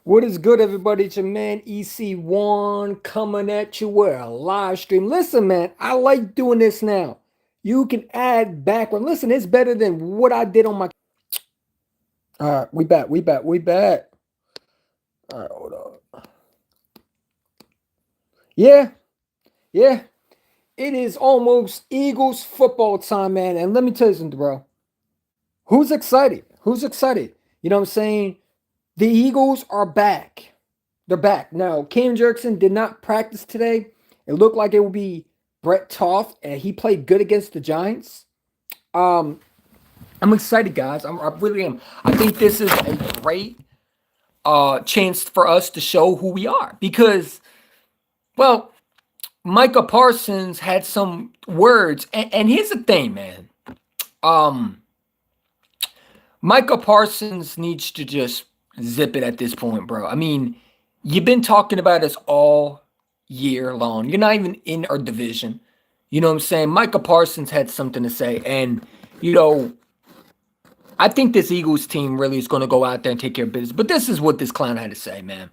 What is good, everybody? It's your man EC1 coming at you with a live stream. Listen, man, I like doing this now. You can add background. Listen, it's better than what I did on my. All right, we back. All right, hold up. Yeah, yeah. It is almost Eagles football time, man. And let me tell you something, bro. Who's excited? Who's excited? You know what I'm saying? The Eagles are back. They're back. Now, Cam Jerkson did not practice today. It looked like it would be Brett Toft, and he played good against the Giants. Um, I'm excited, guys. I really am. I think this is a great chance for us to show who we are because, well, Micah Parsons had some words, and here's the thing, man. Um, Micah Parsons needs to just zip it at this point, bro. I mean, you've been talking about us all year long. You're not even in our division. You know what I'm saying? Micah Parsons had something to say. And, you know, I think this Eagles team really is going to go out there and take care of business. But this is what this clown had to say, man.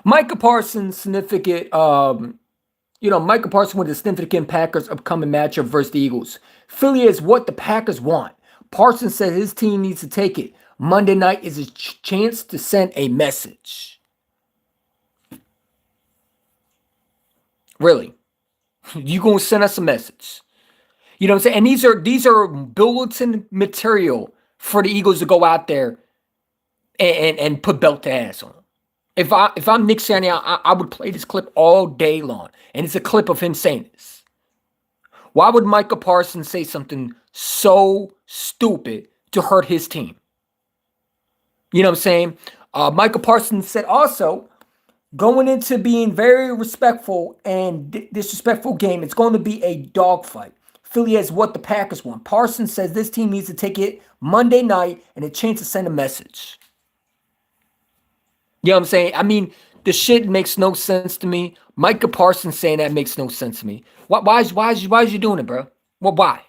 Micah Parsons, significant, Micah Parsons with the significant Packers upcoming matchup versus the Eagles. Philly is what the Packers want. Parsons said his team needs to take it. Monday night is a chance to send a message. Really? You gonna send us a message? You know what I'm saying? And these are bulletin material for the Eagles to go out there and put belt to ass on. If I'm Nick Sirianni, I would play this clip all day long, and it's a clip of him saying this. Why would Micah Parsons say something so stupid to hurt his team? You know what I'm saying? Micah Parsons said also, going into being very respectful and disrespectful game, it's going to be a dogfight. Philly has what the Packers want. Parsons says this team needs to take it Monday night and a chance to send a message. You know what I'm saying? I mean, the shit makes no sense to me. Micah Parsons saying that makes no sense to me. Why is you doing it, bro? Well, why?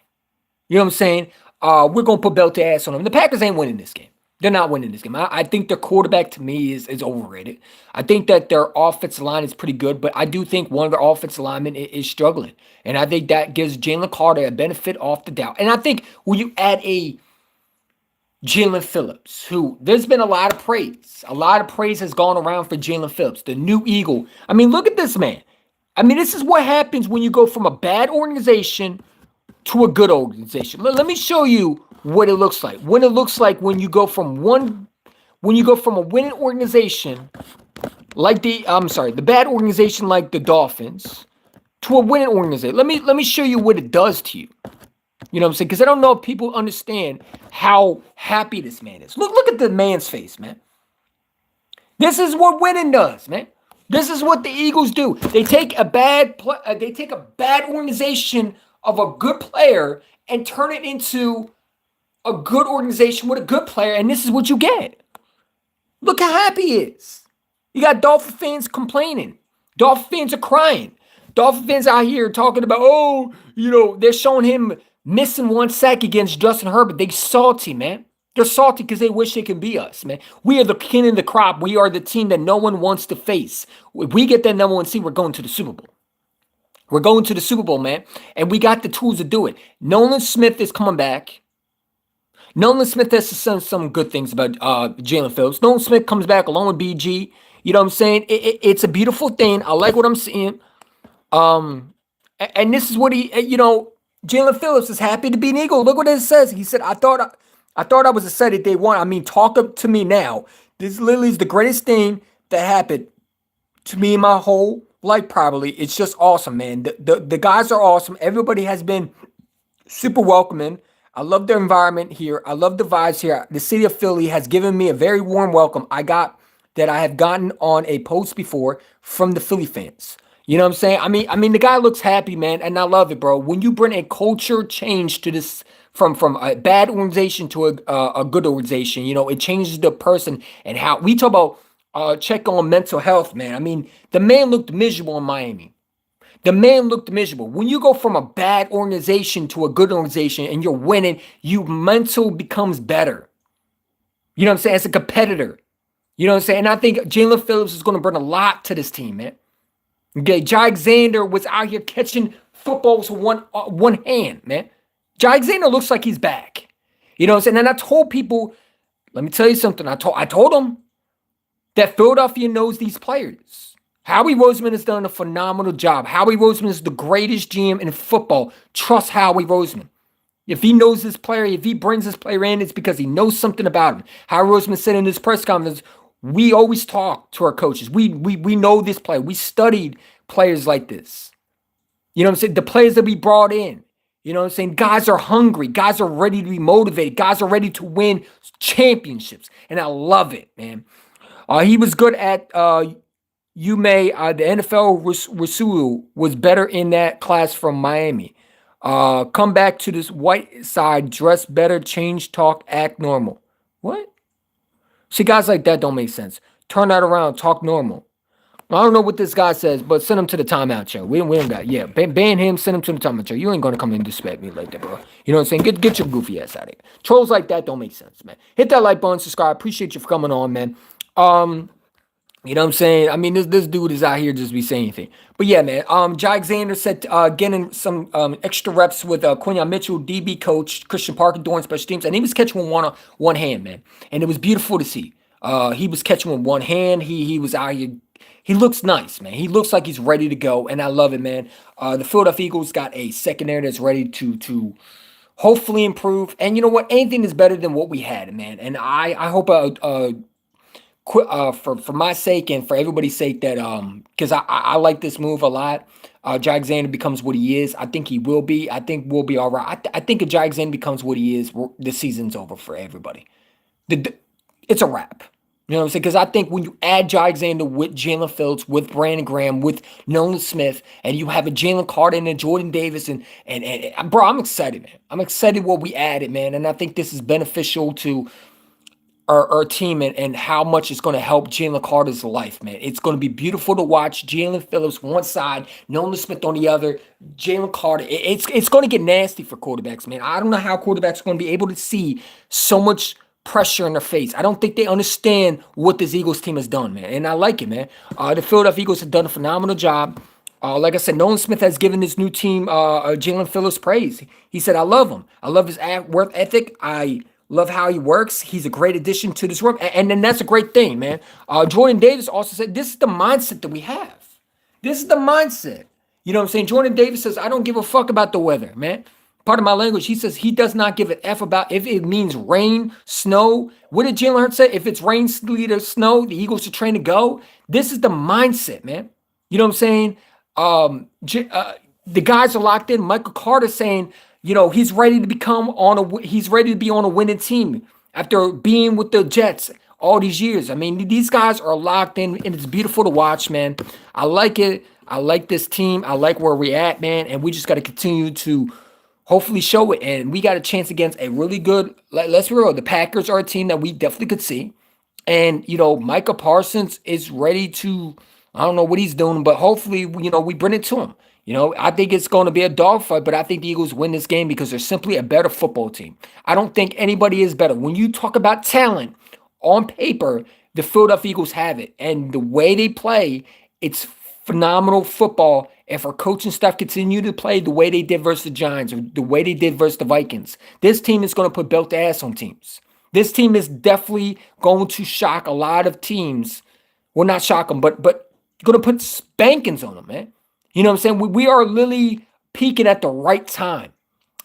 You know what I'm saying? We're gonna put belt to ass on them. The Packers ain't winning this game. They're not winning this game. I think their quarterback to me is overrated. I think that their offensive line is pretty good, but I do think one of their offensive linemen is struggling. And I think that gives Jalen Carter a benefit off the doubt. And I think when you add a Jalen Phillips, who there's been a lot of praise. A lot of praise has gone around for Jalen Phillips, the new Eagle. I mean, look at this man. I mean, this is what happens when you go from a bad organization to a good organization. Let me show you what it looks like. When it looks like when you go from a winning organization like the bad organization like the Dolphins to a winning organization. Let me show you what it does to you. You know what I'm saying? Because I don't know if people understand how happy this man is. Look at the man's face, man. This is what winning does, man. This is what the Eagles do. They take a bad organization of a good player and turn it into a good organization with a good player, and this is what you get. Look how happy he is. You got Dolphin fans complaining. Dolphin fans are crying. Dolphin fans out here talking about, they're showing him missing one sack against Justin Herbert. They salty, man. They're salty because they wish they could be us, man. We are the king of the crop. We are the team that no one wants to face. If we get that number one seed, we're going to the Super Bowl. We're going to the Super Bowl, man. And we got the tools to do it. Nolan Smith is coming back. Nolan Smith has some good things about Jalen Phillips. Nolan Smith comes back along with BG. You know what I'm saying? It's a beautiful thing. I like what I'm seeing. And this is what Jalen Phillips is happy to be an Eagle. Look what it says. He said, I thought I was excited day one. I mean, talk up to me now. This literally is the greatest thing that happened to me in my whole life, probably. It's just awesome, man. The guys are awesome. Everybody has been super welcoming. I love their environment here. I love the vibes here. The city of Philly has given me a very warm welcome. I have gotten on a post before from the Philly fans. You know what I'm saying? I mean, the guy looks happy, man, and I love it, bro. When you bring a culture change to this from a bad organization to a good organization, it changes the person and how we talk about check on mental health, man. I mean, the man looked miserable in Miami. The man looked miserable. When you go from a bad organization to a good organization and you're winning, your mental becomes better. You know what I'm saying? As a competitor. You know what I'm saying? And I think Jalen Phillips is going to bring a lot to this team, man. Okay, Jai Xander was out here catching footballs with one hand, man. Jai Xander looks like he's back. You know what I'm saying? And I told people, let me tell you something. I told them that Philadelphia knows these players. Howie Roseman has done a phenomenal job. Howie Roseman is the greatest GM in football. Trust Howie Roseman. If he knows this player, if he brings this player in, it's because he knows something about him. Howie Roseman said in his press conference, we always talk to our coaches. We know this player. We studied players like this. You know what I'm saying? The players that we brought in. You know what I'm saying? Guys are hungry. Guys are ready to be motivated. Guys are ready to win championships. And I love it, man. He was good at UMA. The NFL Rasulu was better in that class from Miami. Come back to this white side, dress better, change, talk, act normal. What? See, guys like that don't make sense. Turn that around, talk normal. I don't know what this guy says, but send him to the timeout show. We don't got, yeah, ban him, send him to the timeout show. You ain't gonna come and disrespect me like that, bro. You know what I'm saying? Get your goofy ass out of here. Trolls like that don't make sense, man. Hit that like button, subscribe. Appreciate you for coming on, man. You know what I'm saying? I mean, this dude is out here just be saying anything. But yeah, man. Jai Xander said getting some extra reps with Quinyon Mitchell, DB coach, Christian Parker doing special teams, and he was catching with one hand, man. And it was beautiful to see. He was catching with one hand. He was out here. He looks nice, man. He looks like he's ready to go, and I love it, man. The Philadelphia Eagles got a secondary that's ready to hopefully improve. And you know what? Anything is better than what we had, man. And I hope for my sake and for everybody's sake that because I like this move a lot. Jai Xander becomes what he is. I think he will be. I think we'll be all right. I think if Jai Xander becomes what he is, the season's over for everybody. It's a wrap. You know what I'm saying? Because I think when you add Jai Xander with Jalen Phillips, with Brandon Graham, with Nolan Smith, and you have a Jalen Carter and a Jordan Davis, and bro, I'm excited, man. I'm excited what we added, man. And I think this is beneficial to our team and how much it's going to help Jalen Carter's life, man. It's going to be beautiful to watch. Jalen Phillips one side, Nolan Smith on the other, Jalen Carter. It's going to get nasty for quarterbacks, man. I don't know how quarterbacks are going to be able to see so much pressure in their face. I don't think they understand what this Eagles team has done, man. And I like it, man. The Philadelphia Eagles have done a phenomenal job. Like I said, Nolan Smith has given this new team Jalen Phillips praise. He said, I love him. I love his work ethic. I love how he works. He's a great addition to this room. And then that's a great thing, man. Jordan Davis also said, this is the mindset that we have. This is the mindset. You know what I'm saying? Jordan Davis says, I don't give a fuck about the weather, man. Part of my language, he says he does not give an F about if it means rain, snow. What did Jalen Hurts say? If it's rain, sleet, or snow, the Eagles are trained to go. This is the mindset, man. You know what I'm saying? The guys are locked in. Michael Carter saying, you know, he's ready to be on a winning team after being with the Jets all these years. I mean, these guys are locked in, and it's beautiful to watch, man. I like it. I like this team. I like where we're at, man. And we just got to continue to hopefully show it. And we got a chance against a really good, let's be real, the Packers are a team that we definitely could see. And, you know, Micah Parsons is ready to, I don't know what he's doing, but hopefully, you know, we bring it to him. You know, I think it's going to be a dogfight, but I think the Eagles win this game because they're simply a better football team. I don't think anybody is better. When you talk about talent, on paper, the Philadelphia Eagles have it. And the way they play, it's phenomenal football. If our coaching staff continue to play the way they did versus the Giants or the way they did versus the Vikings, this team is going to put belt ass on teams. This team is definitely going to shock a lot of teams. Well, not shock them, but going to put spankings on them, man. You know what I'm saying? We are literally peaking at the right time.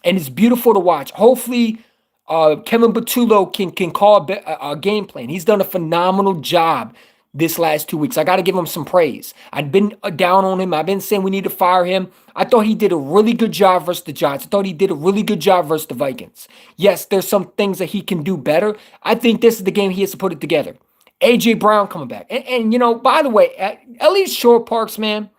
And it's beautiful to watch. Hopefully, Kevin Patullo can call a game plan. He's done a phenomenal job this last 2 weeks. I got to give him some praise. I've been down on him. I've been saying we need to fire him. I thought he did a really good job versus the Giants. I thought he did a really good job versus the Vikings. Yes, there's some things that he can do better. I think this is the game he has to put it together. A.J. Brown coming back. And you know, by the way, Elliott Shore-Parks, man,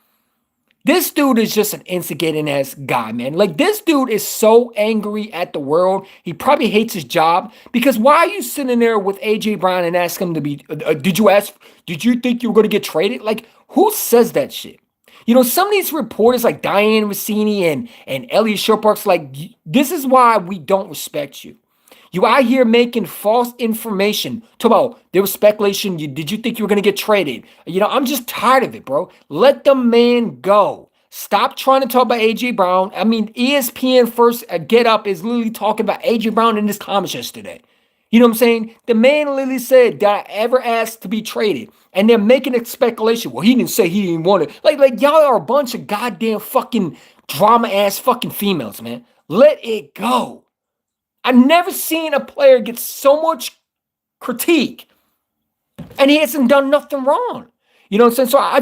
this dude is just an instigating ass guy, man. Like, this dude is so angry at the world. He probably hates his job because why are you sitting there with A.J. Brown and ask him to be, did you think you were going to get traded? Like, who says that shit? You know, some of these reporters like Diane Rossini and Elliott Shore-Parks, like, this is why we don't respect you. You out here making false information. Talk about there was speculation. Did you think you were going to get traded? I'm just tired of it, bro. Let the man go. Stop trying to talk about A.J. Brown. I mean, ESPN first Get Up is literally talking about A.J. Brown in his comments yesterday. You know what I'm saying? The man literally said, did I ever ask to be traded? And they're making a speculation. Well, he didn't say he didn't want it. Like y'all are a bunch of goddamn fucking drama-ass fucking females, man. Let it go. I've never seen a player get so much critique and he hasn't done nothing wrong. You know what I'm saying?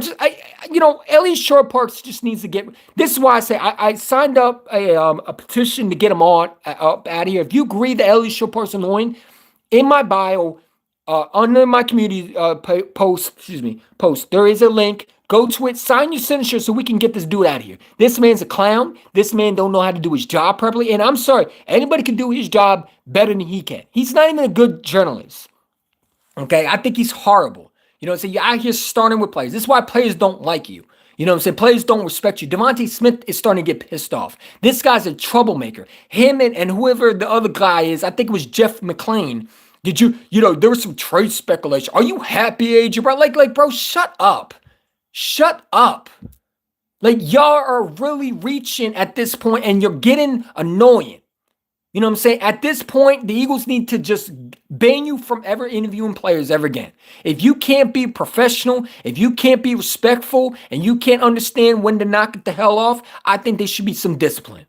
So Eliot Shorr-Parks just needs to get. This is why I say I signed up a petition to get him up out of here. If you agree that Eliot Shorr-Parks is annoying, in my bio, under my community post, there is a link. Go to it, sign your signature so we can get this dude out of here. This man's a clown. This man don't know how to do his job properly. And I'm sorry, anybody can do his job better than he can. He's not even a good journalist. Okay, I think he's horrible. You know what I'm saying? You're out here starting with players. This is why players don't like you. You know what I'm saying? Players don't respect you. DeVonta Smith is starting to get pissed off. This guy's a troublemaker. Him and whoever the other guy is, I think it was Jeff McLean. There was some trade speculation. Are you happy, AJ, bro? Like, bro, shut up. Shut up. Like, y'all are really reaching at this point and you're getting annoying. You know what I'm saying? At this point, the Eagles need to just ban you from ever interviewing players ever again. If you can't be professional, if you can't be respectful, and you can't understand when to knock it the hell off, I think there should be some discipline.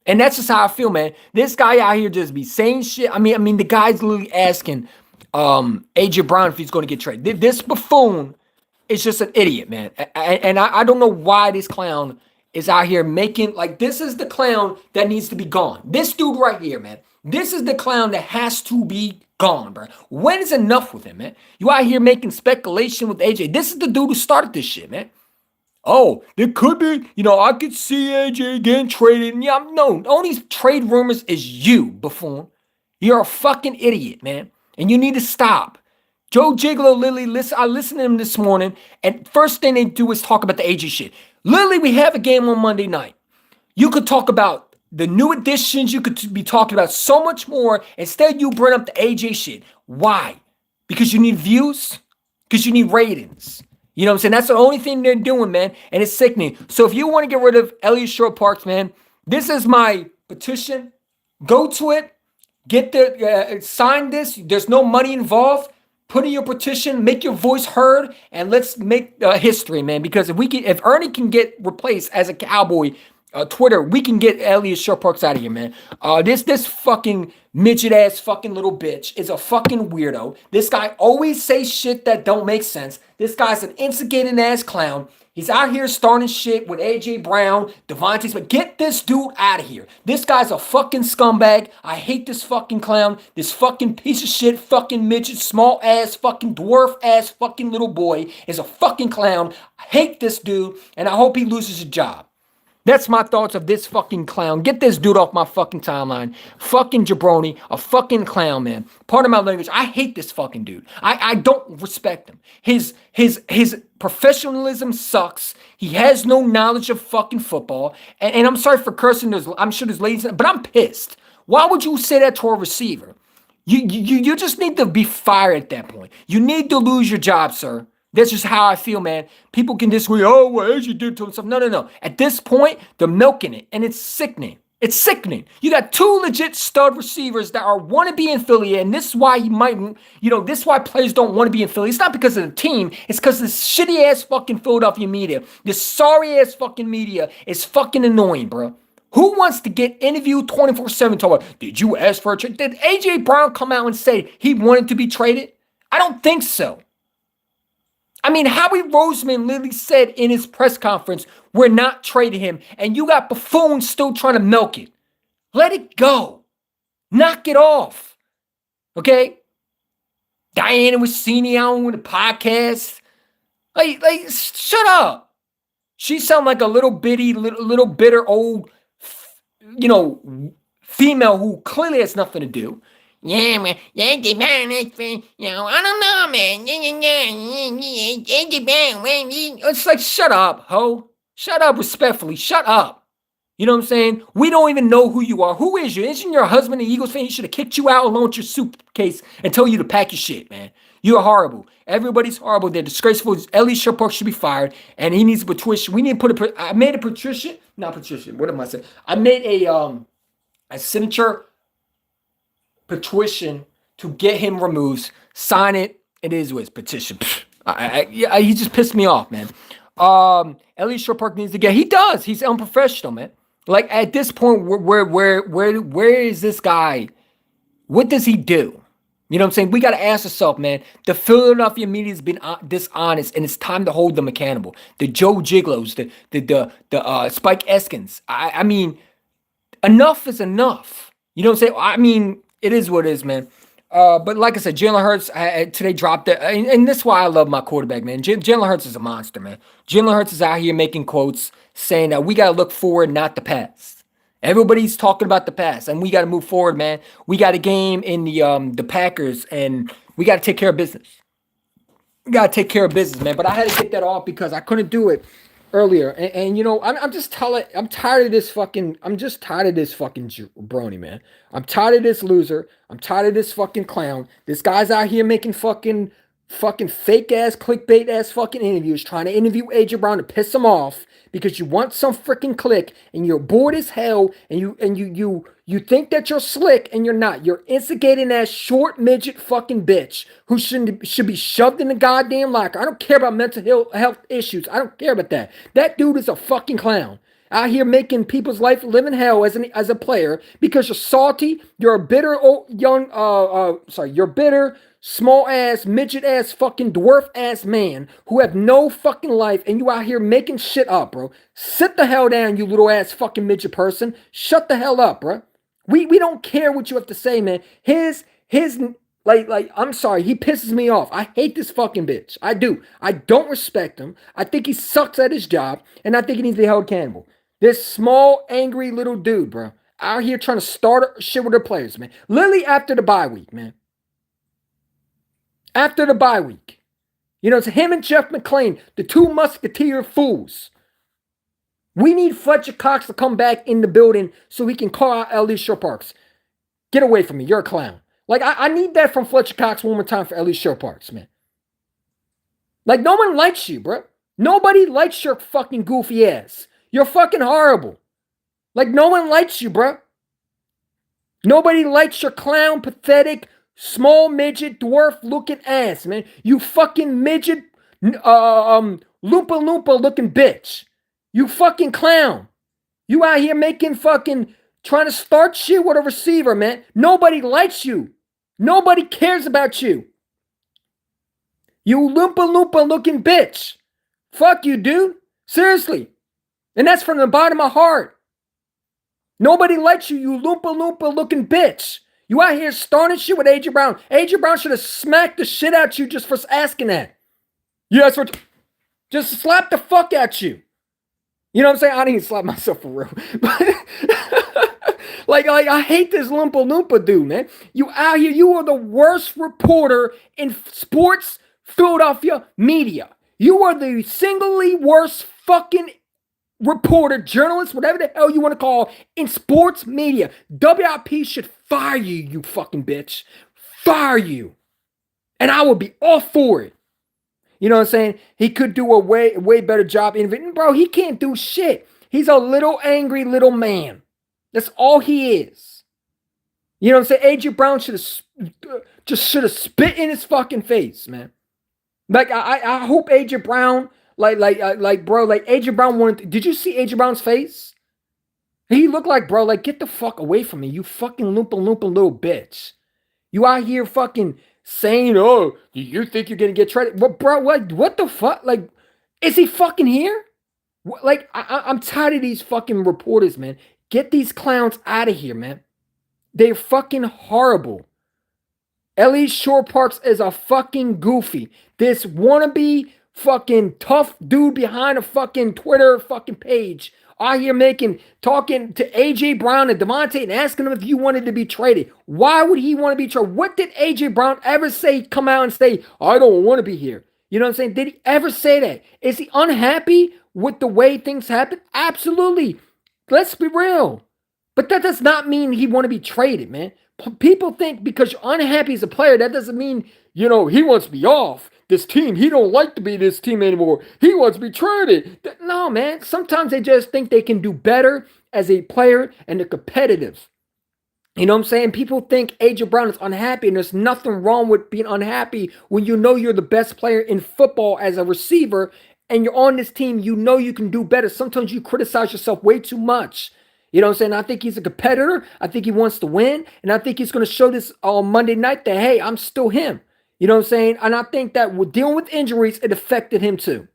And that's just how I feel, man. This guy out here just be saying shit. I mean, the guy's literally asking AJ Brown if he's going to get traded. This buffoon is just an idiot, man. And I don't know why this clown is out here making, like, this is the clown that needs to be gone. This dude right here, man. This is the clown that has to be gone, bro. When is enough with him, man? You out here making speculation with AJ. This is the dude who started this shit, man. Oh, there could be, I could see AJ getting traded. Yeah, no, all these trade rumors is you, buffoon. You're a fucking idiot, man. And you need to stop. Joe Gigolo, Lily, I listened to him this morning, and first thing they do is talk about the AJ shit. Literally, we have a game on Monday night. You could talk about the new additions. You could be talking about so much more. Instead, you bring up the AJ shit. Why? Because you need views? Because you need ratings. You know what I'm saying? That's the only thing they're doing, man. And it's sickening. So if you want to get rid of Eliot Shorr-Parks, man, this is my petition. Go to it. Sign this. There's no money involved. Put in your petition, make your voice heard, and let's make history, man. Because if Ernie can get replaced as a Cowboy, Twitter, we can get Eliot Shorr-Parks out of here, man. This fucking midget ass fucking little bitch is a fucking weirdo. This guy always says shit that don't make sense. This guy's an instigating ass clown. He's out here starting shit with AJ Brown, DeVonta Smith. Get this dude out of here. This guy's a fucking scumbag. I hate this fucking clown. This fucking piece of shit, fucking midget, small ass, fucking dwarf ass, fucking little boy is a fucking clown. I hate this dude, and I hope he loses his job. That's my thoughts of this fucking clown. Get this dude off my fucking timeline. Fucking jabroni, a fucking clown, man. Pardon my language. I hate this fucking dude. I don't respect him. His professionalism sucks. He has no knowledge of fucking football. And I'm sorry for cursing. I'm sure there's ladies, but I'm pissed. Why would you say that to a receiver? You just need to be fired at that point. You need to lose your job, sir. That's just how I feel, man. People can disagree. Oh, well, as you did to himself. No. At this point, they're milking it, and it's sickening. It's sickening. You got two legit stud receivers that want to be in Philly, and this is why this is why players don't want to be in Philly. It's not because of the team. It's because this shitty-ass fucking Philadelphia media, this sorry-ass fucking media is fucking annoying, bro. Who wants to get interviewed 24/7 talking about, did you ask for a trade? Did A.J. Brown come out and say he wanted to be traded? I don't think so. I mean, Howie Roseman literally said in his press conference, we're not trading him. And you got buffoons still trying to milk it. Let it go. Knock it off. Okay? Diana Rossini on with a podcast. Like, shut up. She sound like a little bitty, little bitter old, female who clearly has nothing to do. Yeah, man. I don't know, man. It's like, shut up, ho. Shut up respectfully. Shut up. You know what I'm saying? We don't even know who you are. Who is you? Isn't your husband an Eagles fan? He should have kicked you out along with your suitcase and told you to pack your shit, man. You're horrible. Everybody's horrible. They're disgraceful. Ellie Sherpark should be fired, and he needs a Patricia. We need to put a. I made a Patricia, not Patricia. What am I saying? I made a signature petition to get him removed. Sign it. It is what it's petition. He just pissed me off, man. Ellie Sherpark needs to get. He does. He's unprofessional, man. Like at this point, where is this guy? What does he do? You know what I'm saying? We got to ask ourselves, man. The Philadelphia media has been dishonest, and it's time to hold them accountable. The Joe Giglos, the Spike Eskins. I mean, enough is enough. You know what I'm saying? I mean, it is what it is, man. But like I said, Jalen Hurts today dropped it, and this is why I love my quarterback, man. Jalen Hurts is a monster, man. Jalen Hurts is out here making quotes saying that we got to look forward, not the past. Everybody's talking about the past, and we got to move forward, man. We got a game in the Packers, and we got to take care of business. We got to take care of business, man. But I had to get that off because I couldn't do it earlier. And you know, I'm tired of this fucking jabroni, man. I'm tired of this loser. I'm tired of this fucking clown. This guy's out here making fucking fake ass clickbait ass fucking interviews, trying to interview AJ Brown to piss him off because you want some freaking click and you're bored as hell and you think that you're slick and you're not. You're instigating that short midget fucking bitch who should be shoved in the goddamn locker. I don't care about mental health issues. I don't care about that. That dude is a fucking clown. Out here making people's life live in hell as a player because you're salty. You're a bitter you're bitter, small ass, midget ass, fucking dwarf ass man who have no fucking life, and you out here making shit up, bro. Sit the hell down, you little ass fucking midget person. Shut the hell up, bro. We don't care what you have to say, man. His I'm sorry, he pisses me off. I hate this fucking bitch. I do. I don't respect him. I think he sucks at his job, and I think he needs to be held accountable. This small, angry little dude, bro, out here trying to start shit with their players, man. Literally after the bye week, man. After the bye week. You know, it's him and Jeff McClain, the two musketeer fools. We need Fletcher Cox to come back in the building so he can call out Ellie Sherparks. Get away from me. You're a clown. Like, I need that from Fletcher Cox one more time for Ellie Sherparks, man. Like, no one likes you, bro. Nobody likes your fucking goofy ass. You're fucking horrible. Like, no one likes you, bro. Nobody likes your clown, pathetic, small midget, dwarf-looking ass, man. You fucking midget, loompa looking bitch. You fucking clown. You out here making fucking, trying to start shit with a receiver, man. Nobody likes you. Nobody cares about you. You loompa looking bitch. Fuck you, dude. Seriously. And that's from the bottom of my heart. Nobody likes you, you loompa looking bitch. You out here starting shit with AJ Brown. AJ Brown should have smacked the shit out you just for asking that. Yeah, that's what. Just slap the fuck at you. You know what I'm saying? I didn't even slap myself for real. Like I hate this loompa dude, man. You out here, you are the worst reporter in sports Philadelphia media. You are the singly worst fucking reporter, journalist, whatever the hell you want to call, in sports media. WIP should fire you, you fucking bitch. Fire you. And I would be all for it. You know what I'm saying? He could do a way better job innovating. Bro, he can't do shit. He's a little angry little man. That's all he is. You know what I'm saying? AJ Brown should have spit in his fucking face, man. Like I hope AJ Brown, bro, AJ Brown wanted. Did you see AJ Brown's face? He looked like, bro, like, get the fuck away from me, you fucking loompa little bitch. You out here fucking saying, oh, do you think you're gonna get traded? But bro, what the fuck? Like, is he fucking here? Like, I'm tired of these fucking reporters, man. Get these clowns out of here, man. They're fucking horrible. Ellie Sherparks is a fucking goofy. This wannabe fucking tough dude behind a fucking Twitter fucking page out here talking to AJ Brown and Devontae and asking him if you wanted to be traded. Why would he want to be traded? What did AJ Brown ever say, come out and say, I don't want to be here? You know what I'm saying? Did he ever say that? Is he unhappy with the way things happen? Absolutely. Let's be real. But that does not mean he want to be traded, man. People think because you're unhappy as a player, that doesn't mean, he wants to be off this team. He don't like to be this team anymore. He wants to be traded. No, man. Sometimes they just think they can do better as a player and they're competitive. You know what I'm saying? People think AJ Brown is unhappy, and there's nothing wrong with being unhappy when you know you're the best player in football as a receiver and you're on this team. You know you can do better. Sometimes you criticize yourself way too much. You know what I'm saying? I think he's a competitor. I think he wants to win. And I think he's going to show this on Monday night that, hey, I'm still him. You know what I'm saying? And I think that with dealing with injuries, it affected him too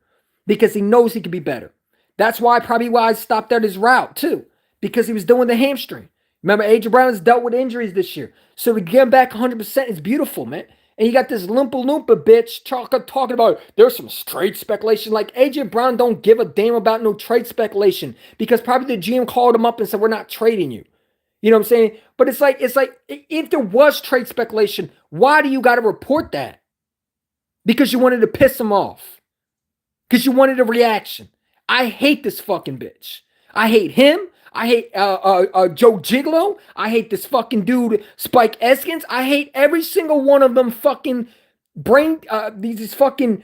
because he knows he could be better. That's why I stopped at his route too, because he was dealing with the hamstring. Remember, AJ Brown has dealt with injuries this year. So to get him back 100% is beautiful, man. And you got this Loompa Loompa bitch talking about there's some trade speculation. Like, AJ Brown don't give a damn about no trade speculation because probably the GM called him up and said, we're not trading you. You know what I'm saying? But it's like if there was trade speculation, why do you got to report that? Because you wanted to piss him off. Because you wanted a reaction. I hate this fucking bitch. I hate him. I hate Joe Gigolo. I hate this fucking dude, Spike Eskins. I hate every single one of them fucking these fucking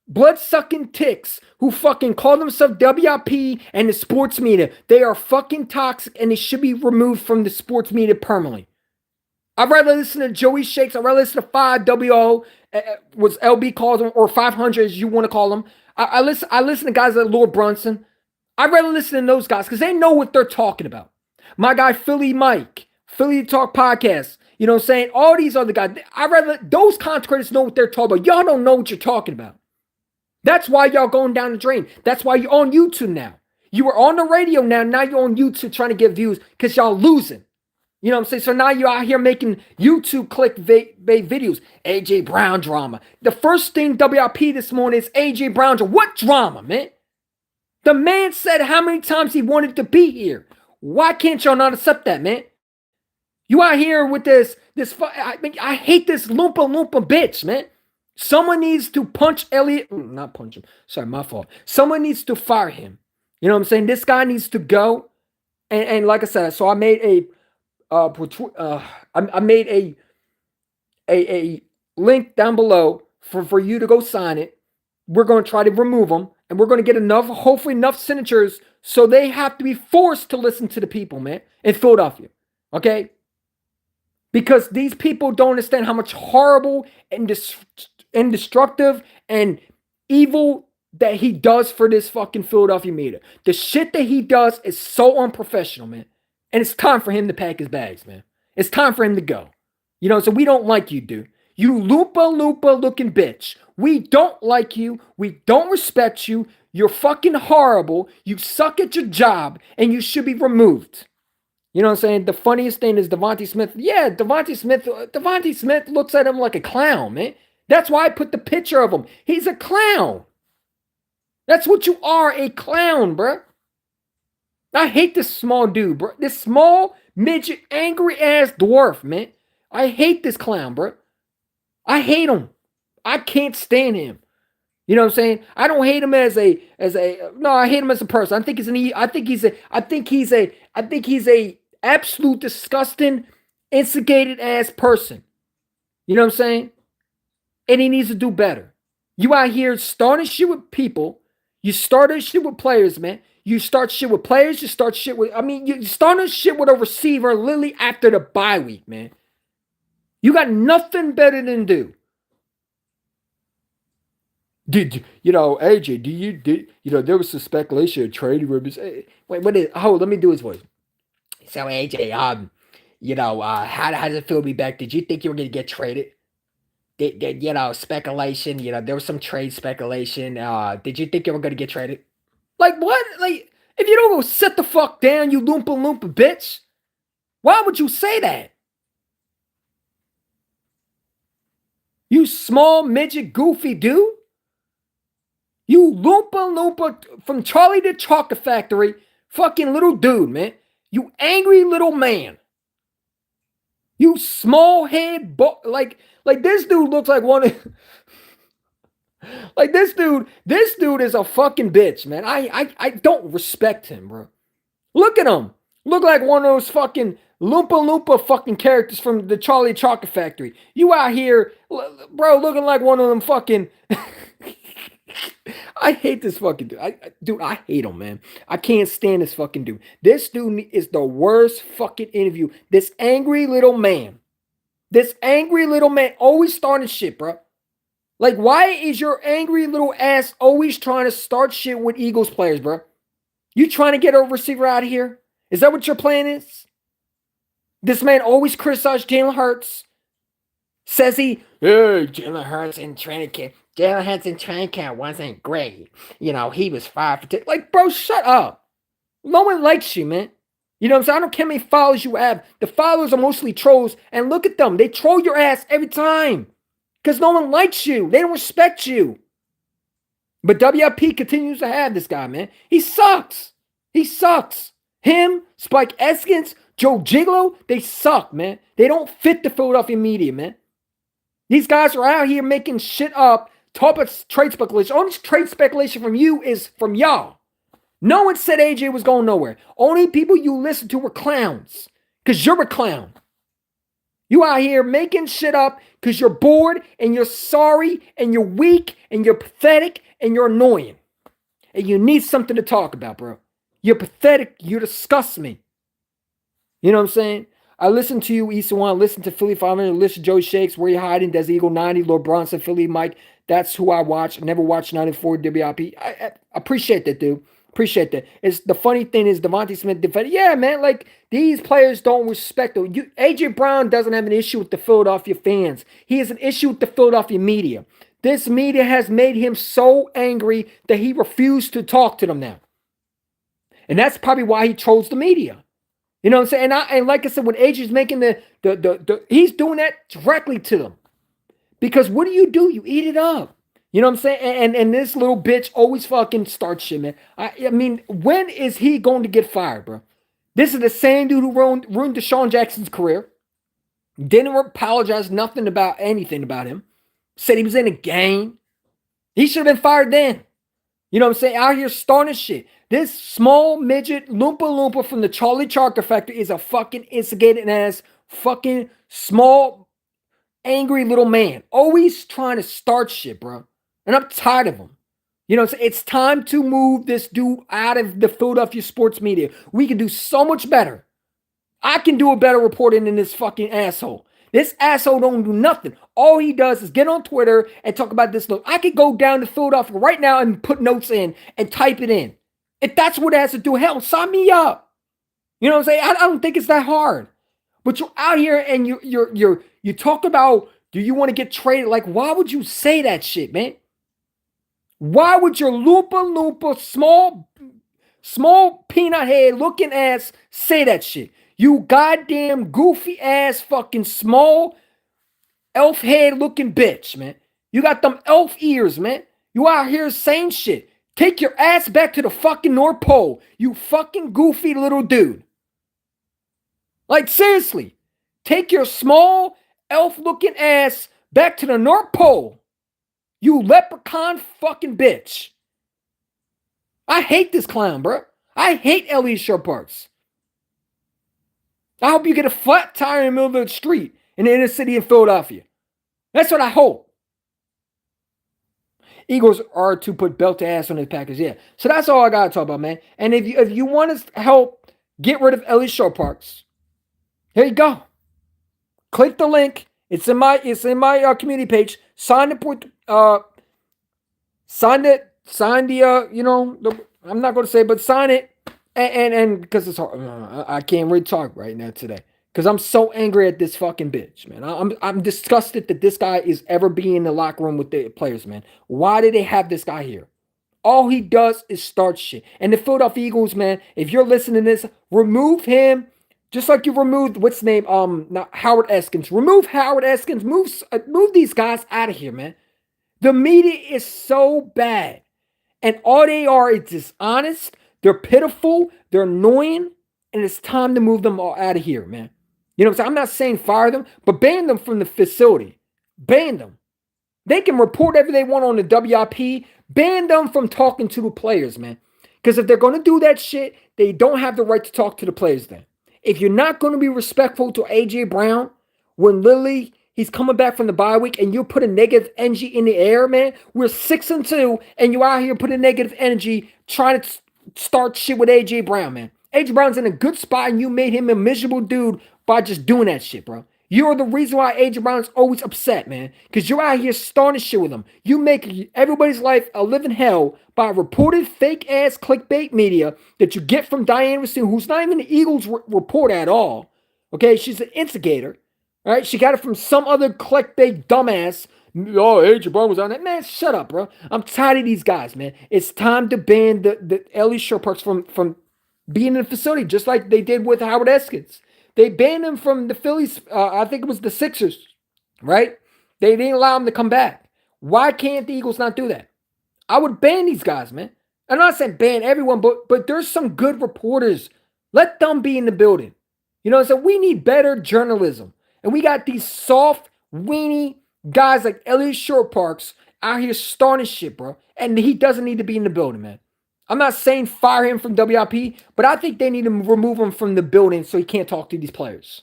blood-sucking ticks who fucking call themselves WIP and the sports media. They are fucking toxic and they should be removed from the sports media permanently. I'd rather listen to Joey Shakes. I'd rather listen to 5WO, was LB calls them, or 500 as you want to call them. I listen to guys like Lord Brunson. I'd rather listen to those guys because they know what they're talking about. My guy, Philly Mike, Philly Talk Podcast, you know what I'm saying? All these other guys, I'd rather, those content creators know what they're talking about. Y'all don't know what you're talking about. That's why y'all going down the drain. That's why you're on YouTube now. You were on the radio now you're on YouTube trying to get views because y'all losing. You know what I'm saying? So now you're out here making YouTube clickbait videos. AJ Brown drama. The first thing WIP this morning is AJ Brown drama. What drama, man? The man said how many times he wanted to be here. Why can't y'all not accept that, man? You out here with this I hate this Loompa Loompa bitch, man. Someone needs to punch Elliott. Not punch him. Sorry, my fault. Someone needs to fire him. You know what I'm saying? This guy needs to go. And like I said, so I made I made a link down below for you to go sign it. We're going to try to remove them. And we're going to get hopefully enough signatures so they have to be forced to listen to the people, man, in Philadelphia. Okay? Because these people don't understand how much horrible and destructive and evil that he does for this fucking Philadelphia media. The shit that he does is so unprofessional, man. And it's time for him to pack his bags, man. It's time for him to go. You know, so we don't like you, dude. You Loompa looking bitch. We don't like you. We don't respect you. You're fucking horrible. You suck at your job and you should be removed. You know what I'm saying? The funniest thing is Devontae Smith. Yeah, Devontae Smith looks at him like a clown, man. That's why I put the picture of him. He's a clown. That's what you are, a clown, bro. I hate this small dude, bro. This small, midget, angry ass dwarf, man. I hate this clown, bro. I hate him. I can't stand him. You know what I'm saying? I don't hate him I hate him as a person. I think he's a absolute disgusting, instigated ass person. You know what I'm saying? And he needs to do better. You out here starting shit with people. You started shit with players, man. You start shit with players. You start shit with, you started shit with a receiver literally after the bye week, man. You got nothing better than do. AJ, there was some speculation of trade rumors. Wait, let me do his voice. So AJ, how does it feel to be back? Did you think you were going to get traded? Speculation, there was some trade speculation. Did you think you were going to get traded? Like what? Like, if you don't go sit the fuck down, you Loompa bitch. Why would you say that? You small, midget, goofy dude. You Loompa from Charlie the Chocolate Factory, fucking little dude, man. You angry little man. You small head, like this dude looks like one of, like this dude is a fucking bitch, man. I don't respect him, bro. Look at him. Look like one of those fucking Loompa Loompa fucking characters from the Charlie Chocolate Factory. You out here, bro, looking like one of them fucking. I hate this fucking dude. Dude, I hate him, man. I can't stand this fucking dude. This dude is the worst fucking interview. This angry little man. This angry little man always starting shit, bro. Like, why is your angry little ass always trying to start shit with Eagles players, bro? You trying to get a receiver out of here? Is that what your plan is? This man always criticized Jalen Hurts. Says he, hey, Jalen Hurts in training camp. Jalen Hurts in training camp wasn't great. You know, he was 5 for 10. Like, bro, shut up. No one likes you, man. You know what I'm saying? I don't care how many followers you have. The followers are mostly trolls. And look at them. They troll your ass every time. Because no one likes you. They don't respect you. But WIP continues to have this guy, man. He sucks. He sucks. Him, Spike Eskins, Joe Gigolo, they suck, man. They don't fit the Philadelphia media, man. These guys are out here making shit up, talk about trade speculation. Only trade speculation from you is from y'all. No one said AJ was going nowhere. Only people you listen to were clowns. Because you're a clown. You out here making shit up because you're bored and you're sorry and you're weak and you're pathetic and you're annoying. And you need something to talk about, bro. You're pathetic. You disgust me. You know what I'm saying? I listen to you, Easton One. Listen to Philly 500. Listen to Joe Shakes. Where you hiding? Des Eagle 90. Lord Bronson. Philly Mike. That's who I watch. Never watched 94 WIP. I appreciate that, dude. Appreciate that. It's the funny thing is Devontae Smith defended. Yeah, man. Like these players don't respect them. AJ Brown doesn't have an issue with the Philadelphia fans. He has an issue with the Philadelphia media. This media has made him so angry that he refused to talk to them now. And that's probably why he trolls the media. You know what I'm saying? And like I said, when AJ's making he's doing that directly to them. Because what do? You eat it up. You know what I'm saying? And this little bitch always fucking starts shit, man. I mean, when is he going to get fired, bro? This is the same dude who ruined Deshaun Jackson's career. Didn't apologize nothing about anything about him. Said he was in a gang. He should have been fired then. You know what I'm saying? Out here starting shit. This small midget Loompa Loompa from the Charlie Chocolate Factory is a fucking instigated ass, fucking small, angry little man. Always trying to start shit, bro. And I'm tired of him. You know what I'm saying? It's time to move this dude out of the Philadelphia sports media. We can do so much better. I can do a better reporting than this fucking asshole. This asshole don't do nothing. All he does is get on Twitter and talk about this. Look, I could go down to Philadelphia right now and put notes in and type it in. If that's what it has to do, hell, sign me up. You know what I'm saying? I don't think it's that hard. But you're out here and you talk about, do you want to get traded? Like, why would you say that shit, man? Why would your Loompa Loompa small peanut head looking ass say that shit? You goddamn goofy ass fucking small elf head looking bitch, man. You got them elf ears, man. You out here saying shit. Take your ass back to the fucking North Pole, you fucking goofy little dude. Like, seriously. Take your small elf looking ass back to the North Pole. You leprechaun fucking bitch. I hate this clown, bro. I hate Elliot Shorr-Parks. I hope you get a flat tire in the middle of the street in the inner city of Philadelphia. That's what I hope. Eagles are to put belt to ass on the Packers, yeah. So that's all I got to talk about, man. And if you want to help get rid of Elliot Shorr-Parks, here you go. Click the link. It's in my community page. Sign the I'm not going to say, but sign it. And because it's hard, I can't really talk right now today because I'm so angry at this fucking bitch, man. I'm disgusted that this guy is ever being in the locker room with the players, man. Why did they have this guy here? All he does is start shit. And the Philadelphia Eagles, man, if you're listening to this, remove him. Just like you removed what's his name, Howard Eskins. Remove Howard Eskins. Move these guys out of here, man. The media is so bad, and all they are is dishonest. They're pitiful. They're annoying, and it's time to move them all out of here, man. You know what I'm saying? I'm not saying fire them, but ban them from the facility. Ban them. They can report whatever they want on the WIP. Ban them from talking to the players, man. Because if they're going to do that shit, they don't have the right to talk to the players then. If you're not going to be respectful to A.J. Brown, when literally he's coming back from the bye week and you put a negative energy in the air, man, we're 6-2, and you out here putting negative energy trying to start shit with A.J. Brown, man. A.J. Brown's in a good spot, and you made him a miserable dude by just doing that shit, bro. You're the reason why A.J. Brown's always upset, man. Because you're out here starting shit with him. You make everybody's life a living hell by reported fake-ass clickbait media that you get from Diane Racine, who's not even the Eagles reporter at all. Okay, she's an instigator. All right, she got it from some other clickbait dumbass. Oh, A.J. Brown was on that. Man, shut up, bro. I'm tired of these guys, man. It's time to ban the Ellie Shortparks from being in the facility, just like they did with Howard Eskins. They banned him from the Phillies. I think it was the Sixers, right? They didn't allow him to come back. Why can't the Eagles not do that? I would ban these guys, man. I'm not saying ban everyone, but there's some good reporters. Let them be in the building. You know, so we need better journalism. And we got these soft, weenie guys like Elliot Shortparks out here starting shit, bro. And he doesn't need to be in the building, man. I'm not saying fire him from WIP, but I think they need to remove him from the building so he can't talk to these players.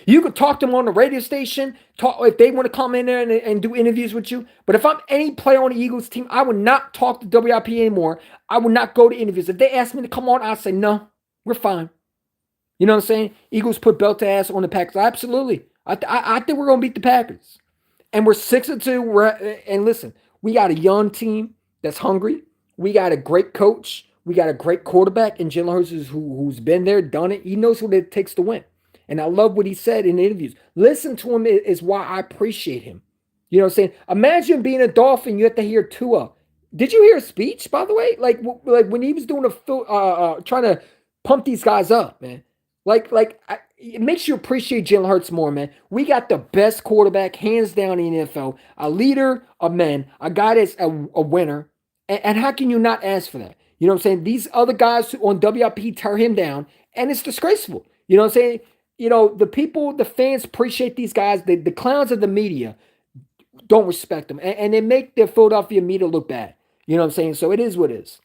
You could talk to them on the radio station, talk if they want to come in there and do interviews with you. But if I'm any player on the Eagles team, I would not talk to WIP anymore. I would not go to interviews. If they ask me to come on, I'd say, no, we're fine. You know what I'm saying? Eagles put belt to ass on the Packers. Absolutely. I think we're going to beat the Packers. And we're 6-2. And listen, we got a young team that's hungry. We got a great coach. We got a great quarterback in Jalen Hurts who's been there, done it. He knows what it takes to win. And I love what he said in interviews. Listen to him is why I appreciate him. You know what I'm saying? Imagine being a Dolphin, you have to hear Tua. Did you hear his speech, by the way? Like when he was doing trying to pump these guys up, man. It makes you appreciate Jalen Hurts more, man. We got the best quarterback, hands down, in the NFL. A leader of men, a guy that's a winner. And how can you not ask for that? You know what I'm saying? These other guys on WIP tear him down, and it's disgraceful. You know what I'm saying? You know, the fans appreciate these guys. The clowns of the media don't respect them. And they make the Philadelphia media look bad. You know what I'm saying? So it is what it is.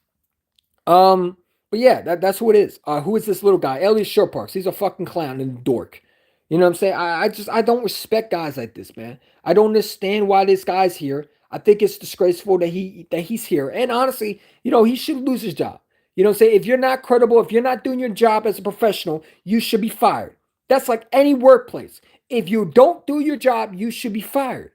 But yeah, that's who it is. Who is this little guy? Elliot Shortparks. He's a fucking clown and dork. You know what I'm saying? I don't respect guys like this, man. I don't understand why this guy's here. I think it's disgraceful that he's here. And honestly, you know, he should lose his job. You know what I'm saying? If you're not credible, if you're not doing your job as a professional, you should be fired. That's like any workplace. If you don't do your job, you should be fired.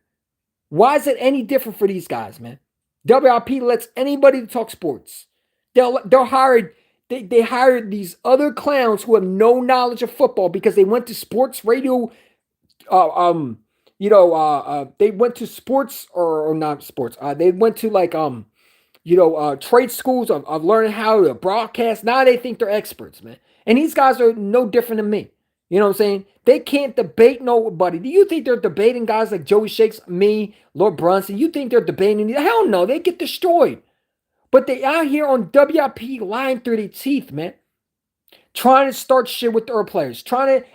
Why is it any different for these guys, man? WIP lets anybody talk sports. They'll hire they hired these other clowns who have no knowledge of football because they went to sports radio. They went to sports or not sports. They went to trade schools of learning how to broadcast. Now they think they're experts, man. And these guys are no different than me. You know what I'm saying? They can't debate nobody. Do you think they're debating guys like Joey Shakes, me, Lord Brunson? You think they're debating? Hell no, they get destroyed. But they out here on WIP lying through their teeth, man. Trying to start shit with their players.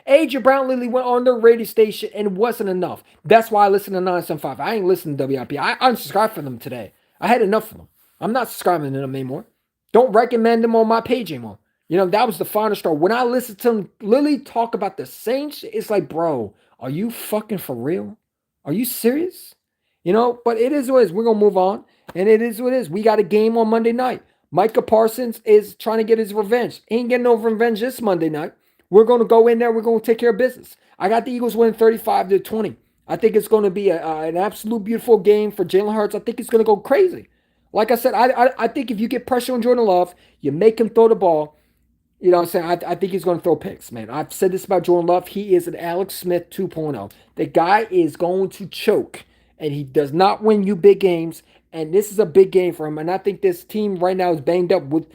A.J. Brown literally went on their radio station and it wasn't enough. That's why I listen to 975. I ain't listening to WIP. I unsubscribed from them today. I had enough of them. I'm not subscribing to them anymore. Don't recommend them on my page anymore. You know, that was the final straw. When I listen to them literally talk about the same shit, it's like, bro, are you fucking for real? Are you serious? You know, but it is what it is. We're going to move on. And it is what it is. We got a game on Monday night. Micah Parsons is trying to get his revenge. Ain't getting no revenge this Monday night. We're going to go in there. We're going to take care of business. I got the Eagles winning 35-20. I think it's going to be an absolute beautiful game for Jalen Hurts. I think it's going to go crazy. Like I said, I think if you get pressure on Jordan Love, you make him throw the ball. You know what I'm saying? I think he's going to throw picks, man. I've said this about Jordan Love. He is an Alex Smith 2.0. The guy is going to choke, and he does not win you big games. And this is a big game for him. And I think this team right now is banged up with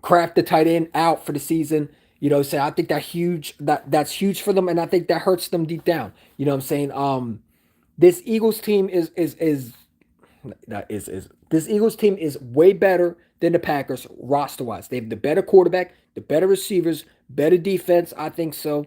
Kraft, the tight end, out for the season. You know what I'm saying? I think that's huge for them, and I think that hurts them deep down. You know what I'm saying? This Eagles team is way better than the Packers roster-wise. They have the better quarterback, the better receivers, better defense. I think so.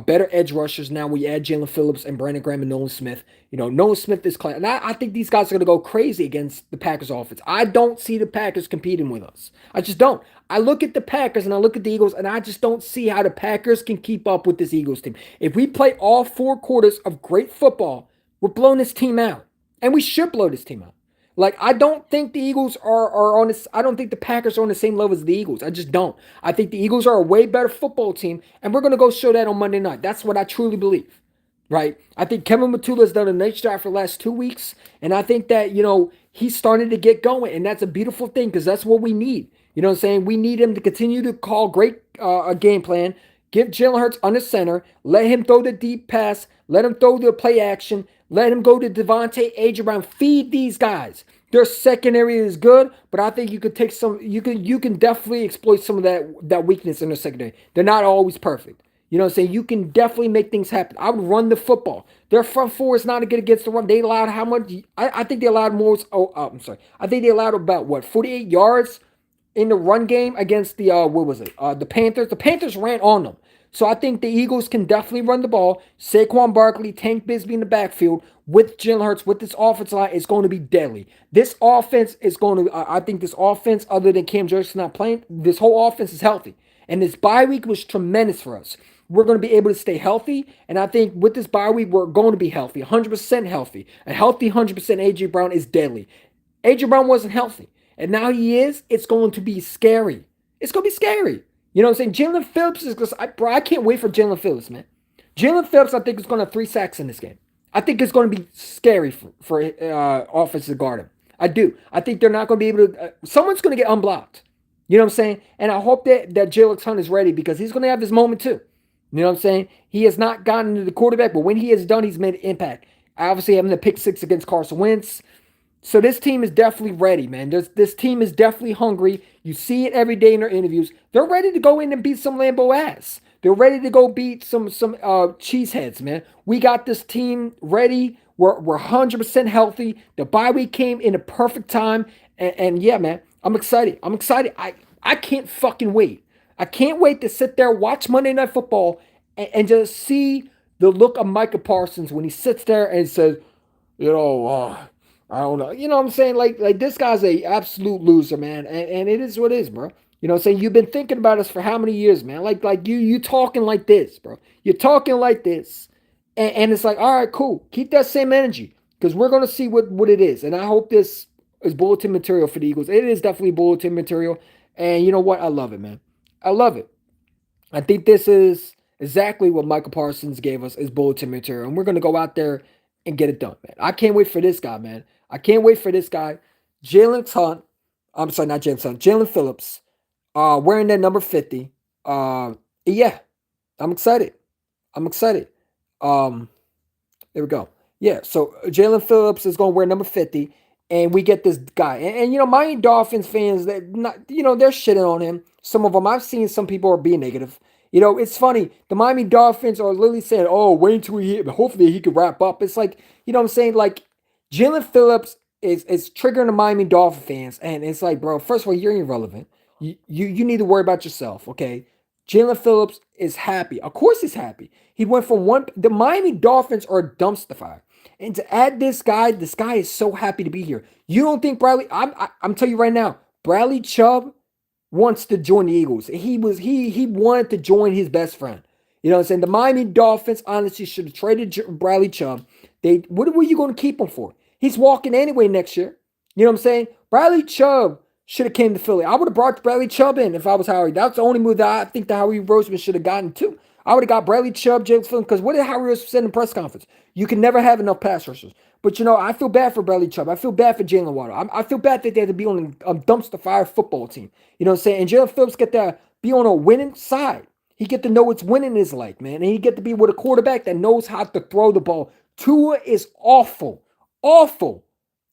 better edge rushers now. We add Jalen Phillips and Brandon Graham and Nolan Smith. Nolan Smith is class. And I think these guys are going to go crazy against the Packers offense. I don't see the Packers competing with us. I just don't. I look at the Packers and I look at the Eagles, and I just don't see how the Packers can keep up with this Eagles team. If we play all 4 quarters of great football, we're blowing this team out. And we should blow this team out. Like, I don't think the Eagles are on this. I don't think the Packers are on the same level as the Eagles. I just don't. I think the Eagles are a way better football team, and we're going to go show that on Monday night. That's what I truly believe, right? I think Kevin Matula has done a nice job for the last 2 weeks, and I think that, he's starting to get going, and that's a beautiful thing because that's what we need. You know what I'm saying? We need him to continue to call great a game plan, give Jalen Hurts under center, let him throw the deep pass, let him throw the play action, let him go to Devontae, A.J. Brown. Feed these guys. Their secondary is good, but I think you could take some. You can definitely exploit some of that weakness in their secondary. They're not always perfect. You know what I'm saying? You can definitely make things happen. I would run the football. Their front four is not a good against the run. They allowed how much? I think they allowed more. I'm sorry. I think they allowed about 48 yards in the run game against the what was it? The Panthers. The Panthers ran on them. So I think the Eagles can definitely run the ball. Saquon Barkley, Tank Bigsby in the backfield with Jalen Hurts, with this offensive line, is going to be deadly. This offense is going to, I think this offense, other than Cam Jordan not playing, this whole offense is healthy. And this bye week was tremendous for us. We're going to be able to stay healthy. And I think with this bye week, we're going to be healthy, 100% healthy. A healthy 100% A.J. Brown is deadly. A.J. Brown wasn't healthy. And now he is. It's going to be scary. It's going to be scary. You know what I'm saying? Jalen Phillips is, I can't wait for Jalen Phillips, man. Jalen Phillips, I think, is going to have 3 sacks in this game. I think it's going to be scary for offense to guard him. I do. I think they're not going to be able to. Someone's going to get unblocked. You know what I'm saying? And I hope that Jalen Hunt is ready because he's going to have his moment too. You know what I'm saying? He has not gotten to the quarterback, but when he has done, he's made an impact. Obviously, having the pick 6 against Carson Wentz. So this team is definitely ready, man. This team is definitely hungry. You see it every day in their interviews. They're ready to go in and beat some Lambeau ass. They're ready to go beat some cheeseheads, man. We got this team ready. We're 100% healthy. The bye week came in a perfect time. And yeah, man, I'm excited. I'm excited. I can't fucking wait. I can't wait to sit there, watch Monday Night Football, and just see the look of Micah Parsons when he sits there and says, I don't know. You know what I'm saying? Like this guy's a absolute loser, man. And it is what it is, bro. You know what I'm saying? You've been thinking about us for how many years, man? Like you talking like this, bro. You're talking like this. And it's like, all right, cool. Keep that same energy. Because we're gonna see what it is. And I hope this is bulletin material for the Eagles. It is definitely bulletin material. And you know what? I love it, man. I love it. I think this is exactly what Michael Parsons gave us as bulletin material. And we're gonna go out there and get it done, man. I can't wait for this guy, man. I can't wait for this guy. Jalen Hunt. I'm sorry, not Jalen Hunt. Jalen Phillips. Wearing that number 50. Yeah. I'm excited. I'm excited. There we go. Yeah, so Jalen Phillips is gonna wear number 50, and we get this guy. And Miami Dolphins fans that they're shitting on him. Some of them I've seen some people are being negative. It's funny. The Miami Dolphins are literally saying, "Oh, wait until hopefully he could wrap up." It's like, what I'm saying? Like, Jalen Phillips is triggering the Miami Dolphin fans, and it's like, bro, first of all, you're irrelevant. You need to worry about yourself, okay? Jalen Phillips is happy. Of course he's happy. He went from the Miami Dolphins are a dumpster fire. And to add this guy is so happy to be here. You don't think Bradley, I'm telling you right now, Bradley Chubb wants to join the Eagles. He wanted to join his best friend. You know what I'm saying? The Miami Dolphins honestly should have traded Bradley Chubb. What were you going to keep him for? He's walking anyway next year. You know what I'm saying? Bradley Chubb should have came to Philly. I would have brought Bradley Chubb in if I was Howie. That's the only move that I think that Howie Roseman should have gotten too. I would have got Bradley Chubb, James Phillips, because what did Howie Roseman say in the press conference? You can never have enough pass rushers. But I feel bad for Bradley Chubb. I feel bad for Jalen Waddle. I feel bad that they had to be on a dumpster fire football team. You know what I'm saying? And Jalen Phillips get to be on a winning side. He get to know what winning is like, man. And he get to be with a quarterback that knows how to throw the ball. Tua is awful. Awful.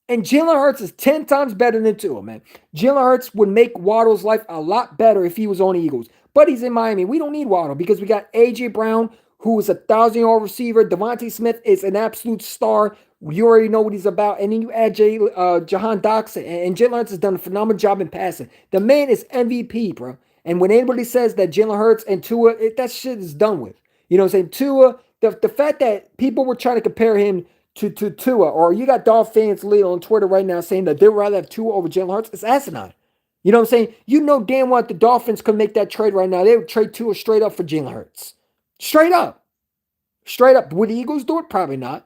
And Jalen Hurts is 10 times better than Tua, man. Jalen Hurts would make Waddle's life a lot better if he was on the Eagles. But he's in Miami. We don't need Waddle because we got A.J. Brown, who is a 1,000-yard receiver. Devontae Smith is an absolute star. You already know what he's about. And then you add Jahan Dotson. And Jalen Hurts has done a phenomenal job in passing. The man is MVP, bro. And when anybody says that Jalen Hurts and Tua, that shit is done with. You know what I'm saying? Tua, the fact that people were trying to compare him to Tua, or you got Dolph fans lead on Twitter right now saying that they'd rather have Tua over Jalen Hurts, it's asinine. You know what I'm saying? You know damn well the Dolphins could make that trade right now. They would trade Tua straight up for Jalen Hurts. Straight up. Straight up. Would the Eagles do it? Probably not.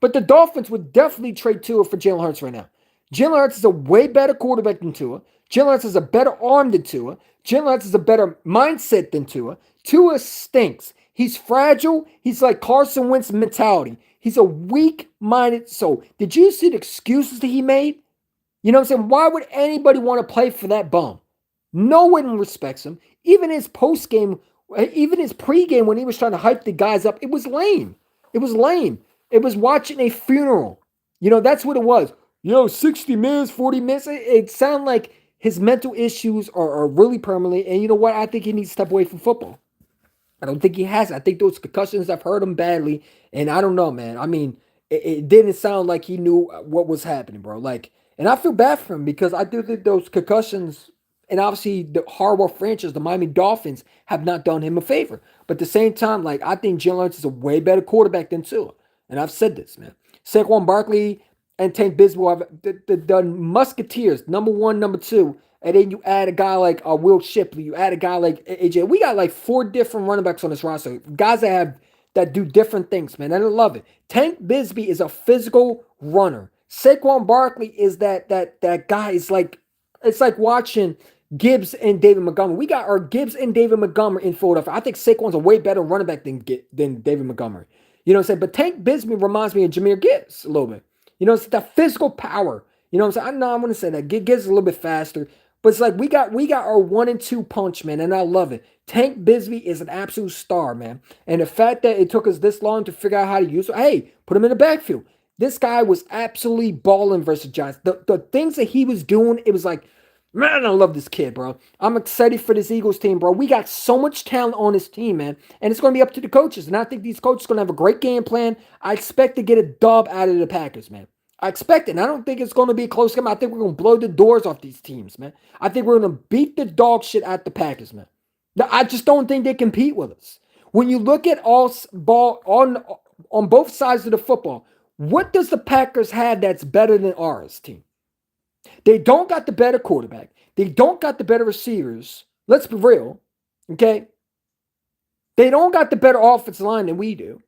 But the Dolphins would definitely trade Tua for Jalen Hurts right now. Jalen Hurts is a way better quarterback than Tua. Jalen Hurts is a better arm than Tua. Jalen Hurts is a better mindset than Tua. Tua stinks. He's fragile. He's like Carson Wentz mentality. He's a weak-minded soul. Did you see the excuses that he made? You know what I'm saying? Why would anybody want to play for that bum? No one respects him. Even his post-game, even his pre-game when he was trying to hype the guys up, it was lame. It was lame. It was watching a funeral. You know, that's what it was. 60 minutes, 40 minutes. It sounded like his mental issues are really permanent. And you know what? I think he needs to step away from football. I don't think he has. I think those concussions have hurt him badly. And I don't know, man. I mean, it didn't sound like he knew what was happening, bro. Like, and I feel bad for him because I do think those concussions and obviously the horrible franchise, the Miami Dolphins, have not done him a favor. But at the same time, like, I think Jalen Hurts is a way better quarterback than Tua. And I've said this, man. Saquon Barkley and Tank Bigsby have the Musketeers, number one, number two. And then you add a guy like Will Shipley. You add a guy like AJ. We got like 4 different running backs on this roster. Guys that do different things, man. And I love it. Tank Bigsby is a physical runner. Saquon Barkley is that guy. It's like watching Gibbs and David Montgomery. We got our Gibbs and David Montgomery in Philadelphia. I think Saquon's a way better running back than David Montgomery. You know what I'm saying? But Tank Bigsby reminds me of Jahmyr Gibbs a little bit. You know, it's that physical power. You know what I'm saying? I know I'm going to say that. Gibbs is a little bit faster. But it's like we got our 1 and 2 punch, man, and I love it. Tank Bigsby is an absolute star, man. And the fact that it took us this long to figure out how to use it, hey, put him in the backfield. This guy was absolutely balling versus Giants. The things that he was doing, it was like, man, I love this kid, bro. I'm excited for this Eagles team, bro. We got so much talent on this team, man. And it's going to be up to the coaches. And I think these coaches are going to have a great game plan. I expect to get a dub out of the Packers, man. I expect it. And I don't think it's going to be a close game. I think we're going to blow the doors off these teams, man. I think we're going to beat the dog shit at the Packers, man. I just don't think they compete with us. When you look at all ball on both sides of the football, what does the Packers have that's better than ours team? They don't got the better quarterback. They don't got the better receivers. Let's be real, okay? They don't got the better offensive line than we do.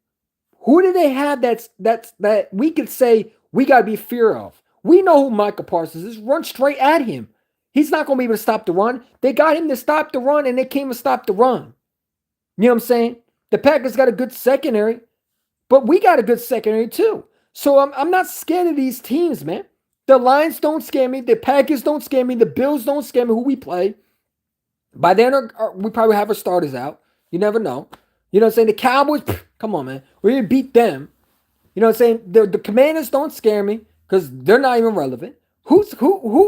Who do they have that we could say we got to be fear of? We know who Michael Parsons is. Run straight at him. He's not going to be able to stop the run. They got him to stop the run, and they came and stopped the run. You know what I'm saying? The Packers got a good secondary, but we got a good secondary too. So I'm not scared of these teams, man. The Lions don't scare me. The Packers don't scare me. The Bills don't scare me who we play. By then, we probably have our starters out. You never know. You know what I'm saying? The Cowboys, come on, man. We're going to beat them. You know what I'm saying? The Commanders don't scare me because they're not even relevant. Who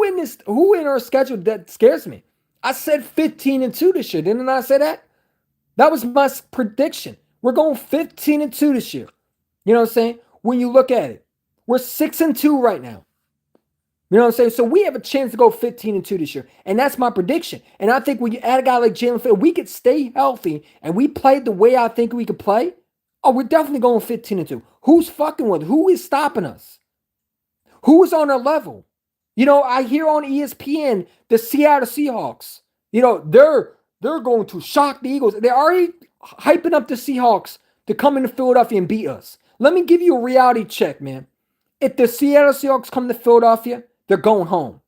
in our schedule that scares me? I said 15-2 this year. Didn't I say that? That was my prediction. We're going 15-2 this year. You know what I'm saying? When you look at it, we're 6-2 right now. You know what I'm saying? So we have a chance to go 15-2 this year. And that's my prediction. And I think when you add a guy like Jalen Field, we could stay healthy and we play the way I think we could play. Oh, we're definitely going 15-2. Who's fucking with? Who is stopping us? Who is on our level? You know, I hear on ESPN the Seattle Seahawks. You know, they're going to shock the Eagles. They're already hyping up the Seahawks to come into Philadelphia and beat us. Let me give you a reality check, man. If the Seattle Seahawks come to Philadelphia, they're going home.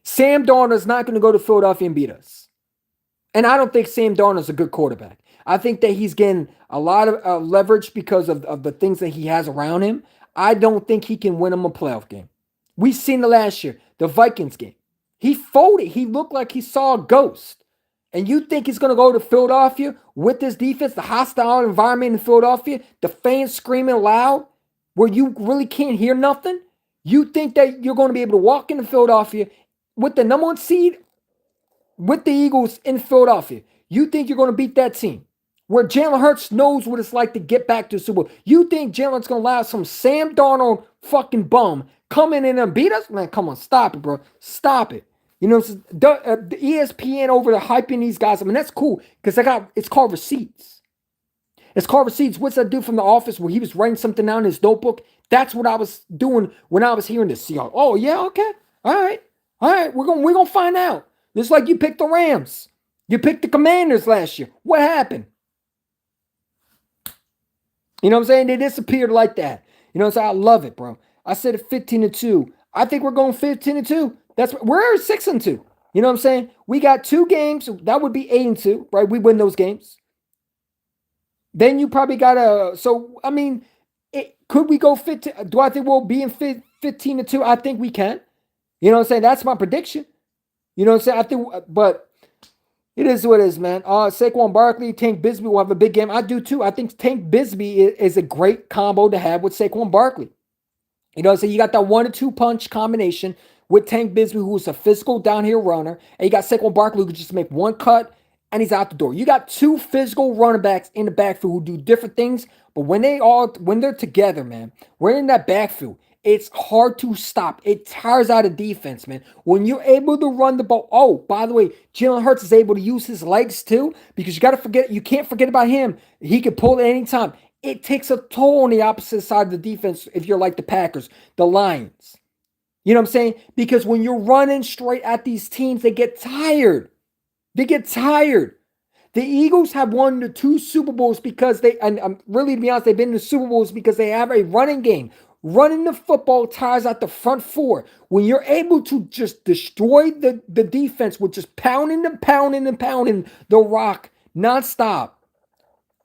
Sam Darnold is not going to go to Philadelphia and beat us. And I don't think Sam Darnold is a good quarterback. I think that he's getting a lot of leverage because of the things that he has around him. I don't think he can win him a playoff game. We've seen it last year, the Vikings game. He folded. He looked like he saw a ghost. And you think he's going to go to Philadelphia with this defense, the hostile environment in Philadelphia, the fans screaming loud, where you really can't hear nothing? You think that you're going to be able to walk into Philadelphia with the number 1 seed with the Eagles in Philadelphia? You think you're going to beat that team where Jalen Hurts knows what it's like to get back to the Super Bowl? You think Jalen's going to allow some Sam Darnold fucking bum come in and beat us? Man, come on, stop it, bro. Stop it. You know, the ESPN over there hyping these guys. I mean, that's cool because it's called receipts. It's called receipts. What's that dude from The Office where he was writing something down in his notebook? That's what I was doing when I was hearing this. Oh yeah, okay, all right, all right. We're gonna find out. Just like you picked the Rams, you picked the Commanders last year. What happened? You know what I'm saying? They disappeared like that. You know what I'm saying? I love it, bro. I said it 15-2. I think we're going 15-2. We're 6-2. You know what I'm saying? We got 2 games. That would be 8-2, right? We win those games. Then you probably got I mean, could we go 15? Do I think we'll be in 15-2? I think we can. You know what I'm saying? That's my prediction. You know what I'm saying? I think, but it is what it is, man. Saquon Barkley, Tank Bigsby will have a big game. I do too. I think Tank Bigsby is a great combo to have with Saquon Barkley. You know what I'm saying? You got that 1-2 punch combination with Tank Bigsby, who's a physical downhill runner, and you got Saquon Barkley who can just make one cut and he's out the door. You got 2 physical running backs in the backfield who do different things, but when they're together, man, we're in that backfield. It's hard to stop. It tires out a defense, man. When you're able to run the ball. Oh, by the way, Jalen Hurts is able to use his legs too, because you can't forget about him. He can pull at any time. It takes a toll on the opposite side of the defense if you're like the Packers, the Lions. You know what I'm saying? Because when you're running straight at these teams, they get tired. They get tired. The Eagles have won the 2 Super Bowls because really, to be honest, they've been in the Super Bowls because they have a running game. Running the football tires out the front 4. When you're able to just destroy the defense with just pounding the rock nonstop,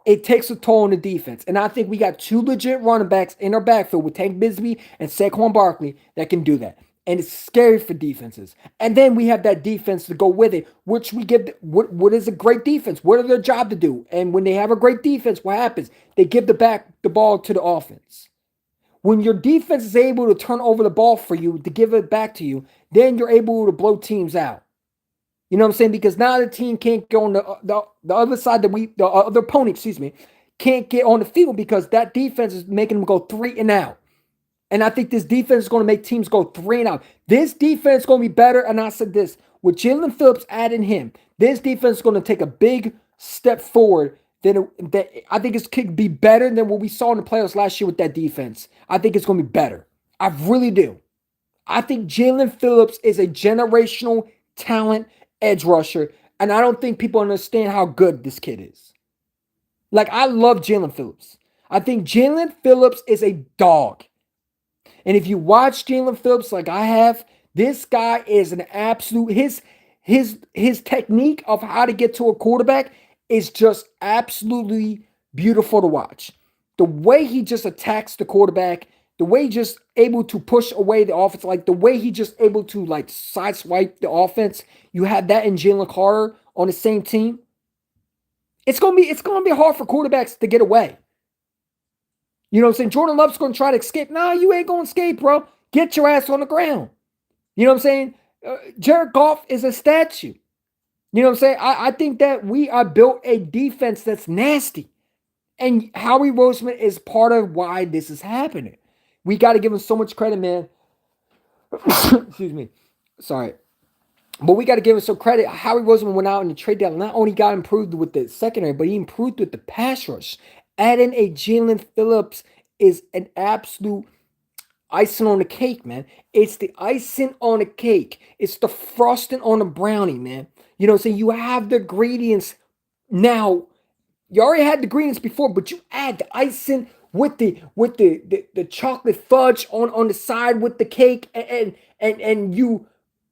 it takes a toll on the defense. And I think we got 2 legit running backs in our backfield with Tank Bigsby and Saquon Barkley that can do that. And it's scary for defenses. And then we have that defense to go with it, which we give. What is a great defense? What are their job to do? And when they have a great defense, what happens? They give the ball to the offense. When your defense is able to turn over the ball for you, to give it back to you, then you're able to blow teams out. You know what I'm saying? Because now the team can't go on the other side the other opponent, can't get on the field because that defense is making them go 3 and out. And I think this defense is going to make teams go 3 and out. This defense is going to be better. And I said this, with Jalen Phillips adding him, this defense is going to take a big step forward. I think it could be better than what we saw in the playoffs last year with that defense. I think it's going to be better. I really do. I think Jalen Phillips is a generational talent edge rusher. And I don't think people understand how good this kid is. Like, I love Jalen Phillips. I think Jalen Phillips is a dog. And if you watch Jalen Phillips like I have, this guy is an absolute, his technique of how to get to a quarterback is just absolutely beautiful to watch. The way he just attacks the quarterback, the way he just able to push away the offense, like the way he just able to like sideswipe the offense. You have that in Jalen Carter on the same team. It's gonna be hard for quarterbacks to get away. You know what I'm saying? Jordan Love's going to try to escape. Nah, you ain't going to escape, bro. Get your ass on the ground. You know what I'm saying? Jared Goff is a statue. You know what I'm saying? I think that we are built a defense that's nasty. And Howie Roseman is part of why this is happening. We got to give him so much credit, man. Excuse me. Sorry. But we got to give him some credit. Howie Roseman went out in the trade deadline. Not only got improved with the secondary, but he improved with the pass rush. Adding a Jalen Phillips is an absolute icing on the cake, man. It's the icing on the cake. It's the frosting on the brownie, man. You know what I'm saying? You have the ingredients now. You already had the ingredients before, but you add the icing with the chocolate fudge on the side with the cake, and you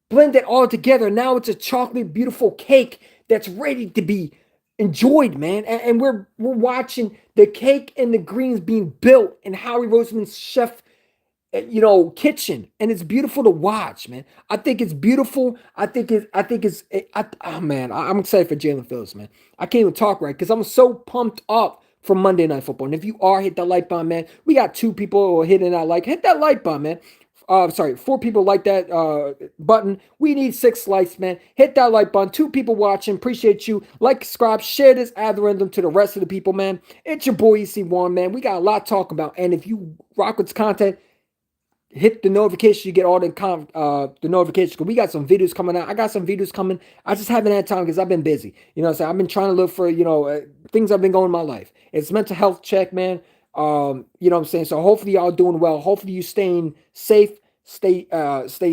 blend it all together. Now it's a chocolate beautiful cake that's ready to be enjoyed, man. And we're watching the cake and the greens being built in Howie Roseman's chef, kitchen, and it's beautiful to watch, man. I think it's beautiful. I'm excited for Jalen Phillips, man. I can't even talk right because I'm so pumped up for Monday Night Football. And if you are, hit that like button, man. We got 2 people who are hitting that like. Hit that like button, man. 4 people like that button. We need 6 likes, man. Hit that like button. 2 people watching. Appreciate you. Like, subscribe, share this algorithm to the rest of the people, man. It's your boy EC1, man. We got a lot to talk about. And if you rock with this content, hit the notification. You get all the notifications. Cause we got some videos coming out. I got some videos coming. I just haven't had time because I've been busy. You know what I'm saying? I've been trying to look for, things I've been going in my life. It's mental health check, man. You know what I'm saying? So hopefully y'all doing well. Hopefully you staying safe. Stay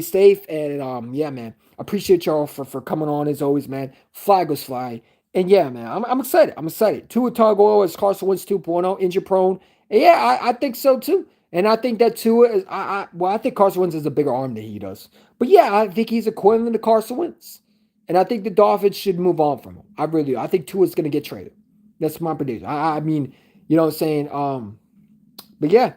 safe. And yeah, man. Appreciate y'all for coming on as always, man. Fly goes fly. And yeah, man, I'm excited. I'm excited. Tua Tagovailoa is Carson Wentz 2.0, injury prone. And yeah, I think so too. And I think that Tua is, I think Carson Wentz has a bigger arm than he does. But yeah, I think he's equivalent to Carson Wentz. And I think the Dolphins should move on from him. I really do. I think Tua's going to get traded. That's my prediction. I mean, you know what I'm saying? But yeah,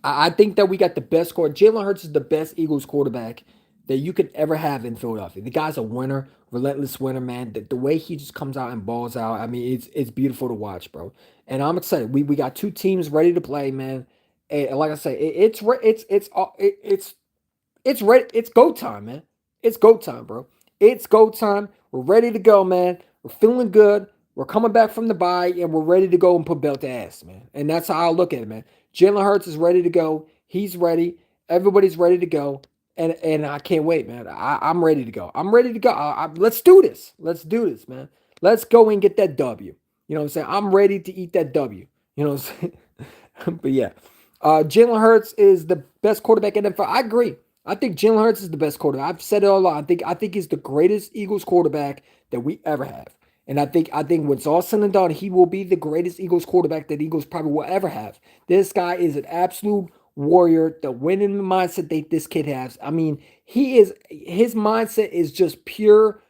I think that we got the best quarterback. Jalen Hurts is the best Eagles quarterback that you could ever have in Philadelphia. The guy's a winner, relentless winner, man. The way he just comes out and balls out, I mean, it's beautiful to watch, bro. And I'm excited. We got two teams ready to play, man. And like I say, it's ready. It's go time, man. It's go time, bro. It's go time. We're ready to go, man. We're feeling good. We're coming back from the bye, and we're ready to go and put belt to ass, man. And that's how I look at it, man. Jalen Hurts is ready to go. He's ready. Everybody's ready to go. And I can't wait, man. I'm ready to go. I'm ready to go. Let's do this. Let's do this, man. Let's go and get that W. You know what I'm saying? I'm ready to eat that W. You know what I'm saying? But yeah. Jalen Hurts is the best quarterback in the NFL. I agree. I think Jalen Hurts is the best quarterback. I've said it all along. I think he's the greatest Eagles quarterback that we ever have. And I think when it's all said and done, he will be the greatest Eagles quarterback that Eagles probably will ever have. This guy is an absolute warrior. The winning mindset that this kid has. I mean, his mindset is just pure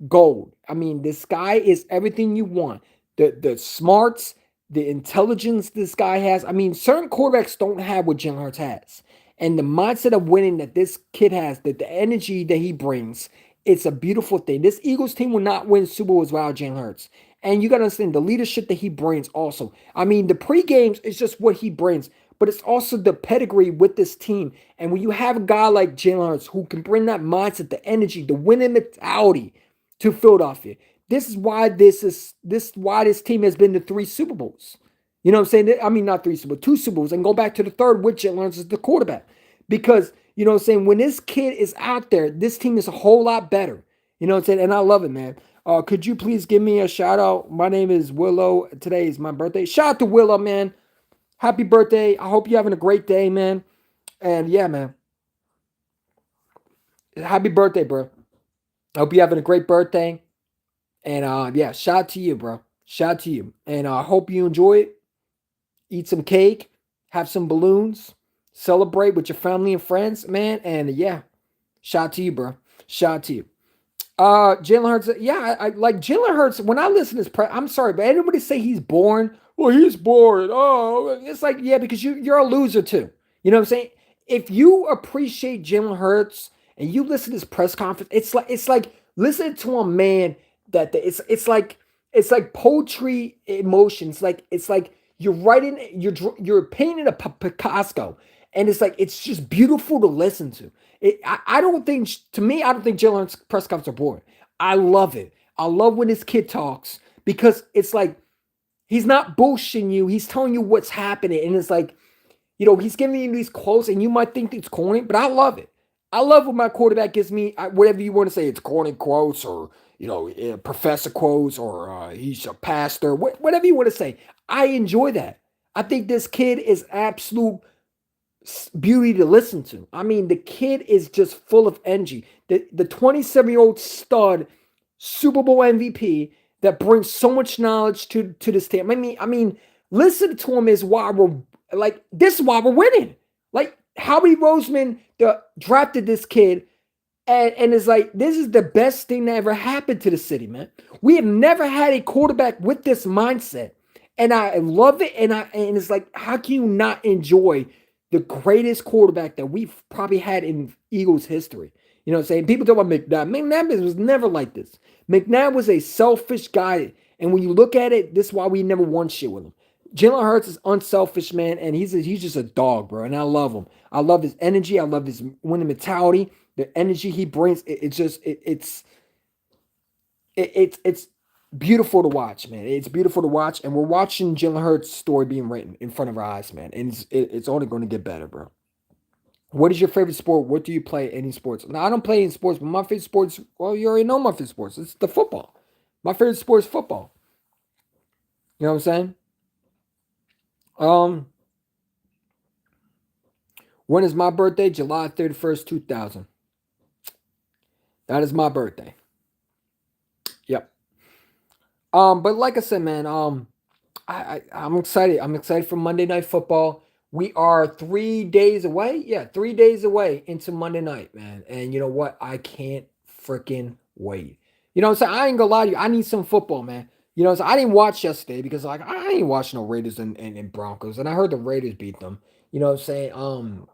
gold. I mean, this guy is everything you want. The smarts, the intelligence this guy has. I mean, certain quarterbacks don't have what Jalen Hurts has. And the mindset of winning that this kid has, that the energy that he brings, it's a beautiful thing. This Eagles team will not win Super Bowls without Jalen Hurts. And you got to understand the leadership that he brings also. I mean, the pre-games is just what he brings, but it's also the pedigree with this team. And when you have a guy like Jalen Hurts who can bring that mindset, the energy, the winning mentality to Philadelphia, this is why this team has been to 3 Super Bowls. You know what I'm saying? I mean, not 3 Super Bowls, 2 Super Bowls, and go back to the third with Jalen Hurts as the quarterback. Because, you know what I'm saying, when this kid is out there, this team is a whole lot better. You know what I'm saying? And I love it, man. Could you please give me a shout out? My name is Willow. Today is my birthday. Shout out to Willow, man. Happy birthday. I hope you're having a great day, man. And yeah, man. Happy birthday, bro. I hope you're having a great birthday. And yeah, shout out to you, bro. Shout out to you. And I hope you enjoy it. Eat some cake, have some balloons, celebrate with your family and friends, man. And yeah, shout out to you, bro. Shout out to you. Jalen Hurts, yeah, I like Jalen Hurts. When I listen to this, I'm sorry, but anybody say he's boring? Well, he's boring. Oh, it's like, yeah, because you're a loser too. You know what I'm saying? If you appreciate Jalen Hurts and you listen to this press conference, it's like listen to a man it's like poetry emotions. It's like you're writing, you're painting a Picasso, and it's just beautiful to listen to. I don't think, to me, I don't think Jalen Hurts press conferences are boring. I love it. I love when this kid talks because it's like he's not bullshitting you. He's telling you what's happening, and it's like, he's giving you these quotes, and you might think it's corny, but I love it. I love when my quarterback gives me whatever you want to say. It's corny quotes, or professor quotes, or he's a pastor, whatever you want to say. I enjoy that. I think this kid is absolute beauty to listen to. I mean, the kid is just full of energy. The 27-year-old stud, Super Bowl MVP that brings so much knowledge to this team. I mean, listen to him is why we're like this is why we're winning. Like Howie Roseman drafted this kid, and it's like this is the best thing that ever happened to the city, man. We have never had a quarterback with this mindset, and I love it. And it's like, how can you not enjoy the greatest quarterback that we've probably had in Eagles history? You know what I'm saying? People talk about McNabb. McNabb was never like this. McNabb was a selfish guy. And when you look at it, this is why we never won shit with him. Jalen Hurts is unselfish, man, and he's just a dog, bro. And I love him. I love his energy. I love his winning mentality. The energy he brings. It's beautiful to watch, man. It's beautiful to watch, and we're watching Jalen Hurts' story being written in front of our eyes, man. And it's only going to get better, bro. What is your favorite sport? What do you play? Any sports? Now, I don't play any sports, but my favorite sports, well, you already know my favorite sports. It's the football. My favorite sport is football. You know what I'm saying? Um, when is my birthday? July 31st, 2000. That is my birthday. Yep. But like I said, man, I'm excited. I'm excited for Monday Night Football. We are 3 days away. Yeah, 3 days away into Monday night, man. And you know what? I can't freaking wait. You know what I'm saying? I ain't gonna lie to you. I need some football, man. You know what I'm saying? I didn't watch yesterday because like I ain't watching no Raiders and Broncos. And I heard the Raiders beat them. You know what I'm saying?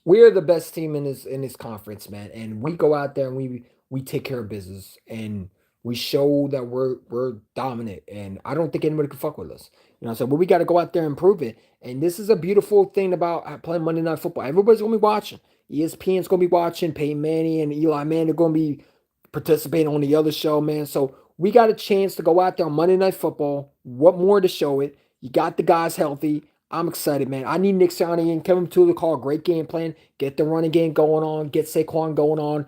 We're the best team in this conference, man, and we go out there and we take care of business and we show that we're dominant. And I don't think anybody can fuck with us, you know. So, but we got to go out there and prove it. And this is a beautiful thing about playing Monday Night Football. Everybody's gonna be watching. ESPN's gonna be watching. Peyton Manning and Eli Manning are gonna be participating on the other show, man. So we got a chance to go out there on Monday Night Football. What more to show it? You got the guys healthy. I'm excited, man. I need Nick Sirianni and Kevin Tula to call a great game plan. Get the running game going on. Get Saquon going on.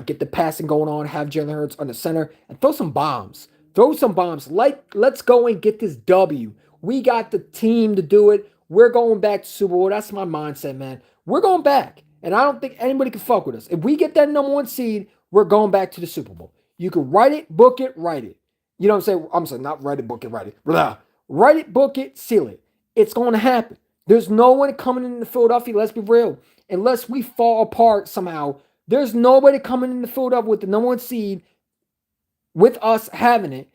Get the passing going on. Have Jalen Hurts on the center and throw some bombs. Throw some bombs. Let's go and get this W. We got the team to do it. We're going back to Super Bowl. That's my mindset, man. We're going back. And I don't think anybody can fuck with us. If we get that number one seed, we're going back to the Super Bowl. You can write it, book it, write it. You know what I'm saying? I'm saying not write it, book it, write it. Blah. Write it, book it, seal it. It's going to happen. There's no one coming into Philadelphia, let's be real. Unless we fall apart somehow, there's nobody coming into Philadelphia with the number one seed with us having it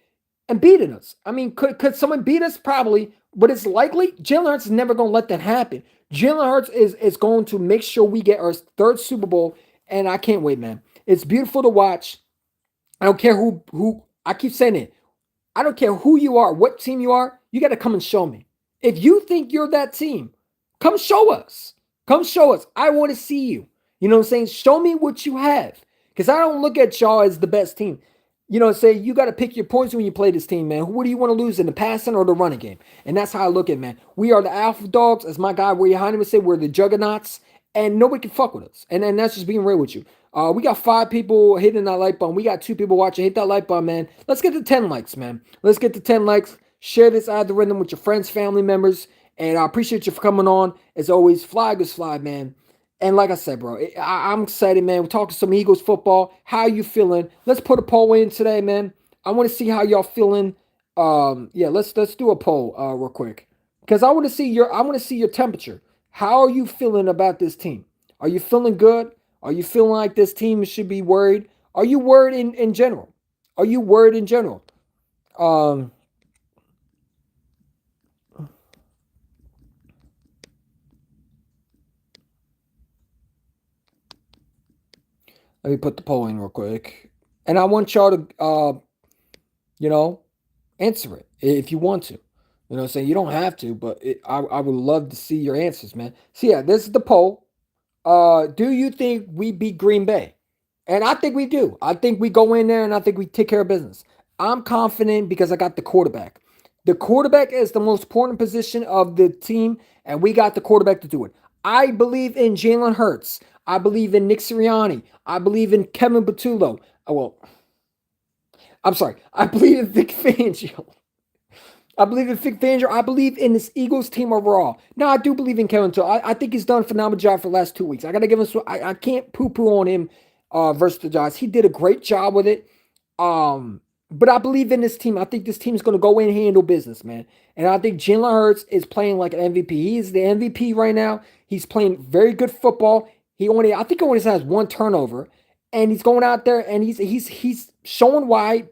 and beating us. I mean, could someone beat us? Probably, but it's likely. Jalen Hurts is never going to let that happen. Jalen Hurts is going to make sure we get our third Super Bowl, and I can't wait, man. It's beautiful to watch. I don't care who I keep saying it. I don't care who you are, what team you are, you got to come and show me. If you think you're that team, come show us. Come show us. I want to see you. You know what I'm saying? Show me what you have. Because I don't look at y'all as the best team. You know, say you got to pick your points when you play this team, man. What do you want to lose in the passing or the running game? And that's how I look at it, man. We are the alpha dogs, as my guy Ray Heineman would say. We're the juggernauts, and nobody can fuck with us. And that's just being real with you. We got 5 people hitting that like button. We got 2 people watching. Hit that like button, man. Let's get to 10 likes, man. Let's get to 10 likes. Share this algorithm with your friends, family members. And I appreciate you for coming on. As always, fly goes fly, man. And like I said, bro, I'm excited, man. We're talking some Eagles football. How you feeling? Let's put a poll in today, man. I want to see how y'all feeling. Yeah, let's do a poll real quick. Because I want to see your temperature. How are you feeling about this team? Are you feeling good? Are you feeling like this team should be worried? Are you worried in general? Are you worried in general? Um, Let me put the poll in real quick. And I want y'all to you know, answer it if you want to. You know what I'm saying? You don't have to, but I would love to see your answers, man. So yeah, this is the poll. Do you think we beat Green Bay? And I think we do. I think we go in there and I think we take care of business. I'm confident because I got the quarterback. The quarterback is the most important position of the team, and we got the quarterback to do it. I believe in Jalen Hurts. I believe in Nick Sirianni. I believe in Kevin Patullo. Well, I'm sorry. I believe in Vic Fangio. I believe in Vic Fangio. I believe in this Eagles team overall. Now, I do believe in Kevin Too. I think he's done a phenomenal job for the last 2 weeks. I got to give him. I can't poo-poo on him versus the Giants. He did a great job with it. But I believe in this team. I think this team is going to go in and handle business, man. And I think Jalen Hurts is playing like an MVP. He's the MVP right now. He's playing very good football. I think he only has 1 turnover, and he's going out there and he's showing why,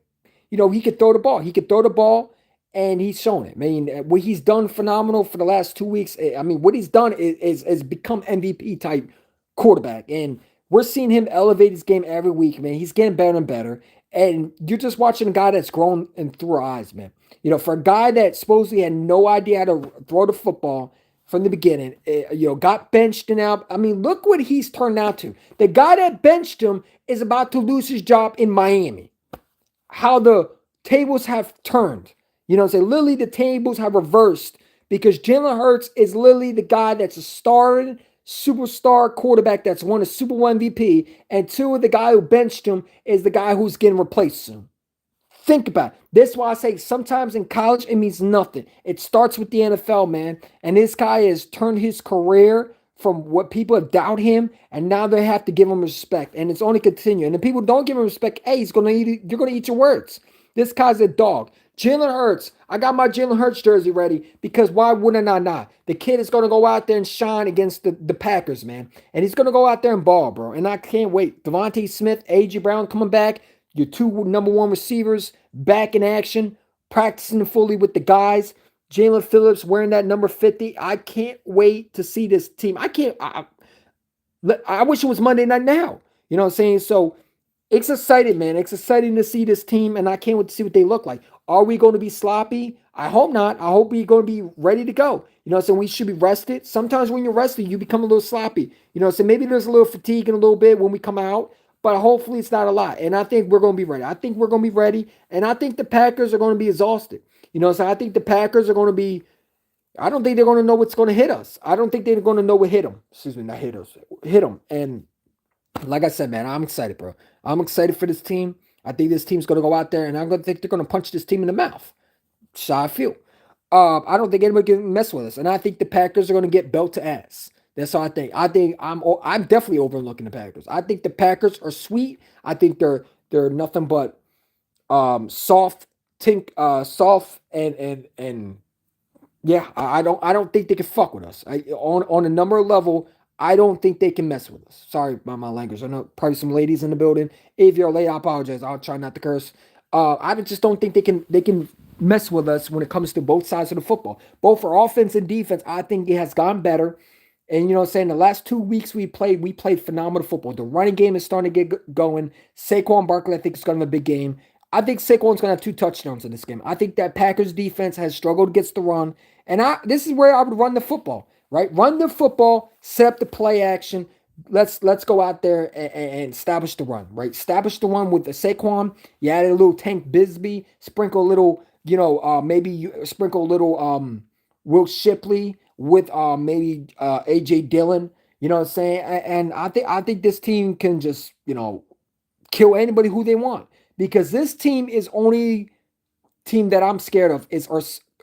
he could throw the ball. He could throw the ball, and he's shown it. I mean, what he's done phenomenal for the last 2 weeks. I mean, what he's done is become MVP type quarterback, and we're seeing him elevate his game every week, man. He's getting better and better. And you're just watching a guy that's grown and through our eyes, man. For a guy that supposedly had no idea how to throw the football from the beginning, got benched and out. I mean, look what he's turned out to. The guy that benched him is about to lose his job in Miami. How the tables have turned. Literally the tables have reversed because Jalen Hurts is literally the guy that's a starter superstar quarterback that's won a Super Bowl MVP, and two, the guy who benched him is the guy who's getting replaced soon. Think about it. That's why I say sometimes in college it means nothing. It starts with the NFL, man. And this guy has turned his career from what people have doubted him, and now they have to give him respect. And it's only continuing. And the people don't give him respect, hey, you're gonna eat your words. This guy's a dog. Jalen Hurts. I got my Jalen Hurts jersey ready because why wouldn't I not? The kid is gonna go out there and shine against the Packers, man. And he's gonna go out there and ball, bro. And I can't wait. Devontae Smith, A.J. Brown coming back. Your two number one receivers back in action, practicing fully with the guys. Jalen Phillips wearing that number 50. I can't wait to see this team. I wish it was Monday night now. You know what I'm saying? So it's exciting, man. It's exciting to see this team, and I can't wait to see what they look like. Are we going to be sloppy? I hope not. I hope we're going to be ready to go. You know what I'm saying? We should be rested. Sometimes when you're rested, you become a little sloppy. You know what I'm saying? Maybe there's a little fatigue in a little bit when we come out, but hopefully it's not a lot. And I think we're going to be ready. I think we're going to be ready, and I think the Packers are going to be exhausted. You know what I'm saying? I think the Packers are going to be I don't think they're going to know what's going to hit us. I don't think they're going to know what hit them. Excuse me, not hit us. Hit them. And like I said, man, I'm excited, bro. I'm excited for this team. I think this team's going to go out there, and I'm going to think they're going to punch this team in the mouth. That's how I feel. I don't think anybody can mess with us, and I think the Packers are going to get belt to ass. That's how I think. I'm definitely overlooking the Packers. I think the Packers are sweet. I think they're nothing but soft, soft and yeah. I don't think they can fuck with us. On a number level, I don't think they can mess with us. Sorry about my language. I know probably some ladies in the building. If you're a lady, I apologize. I'll try not to curse. I just don't think they can mess with us when it comes to both sides of the football. Both for offense and defense, I think it has gone better. And you know what I'm saying? The last 2 weeks we played phenomenal football. The running game is starting to get going. Saquon Barkley, I think, is going to have a big game. I think Saquon's going to have 2 touchdowns in this game. I think that Packers defense has struggled against the run. And this is where I would run the football, right? Run the football, set up the play action. Let's go out there and establish the run, right? Establish the run with the Saquon. You add a little Tank Bisbee, sprinkle a little, maybe you sprinkle a little Will Shipley with maybe AJ Dillon. You know what I'm saying? And I think this team can just, kill anybody who they want. Because this team is only team that I'm scared of is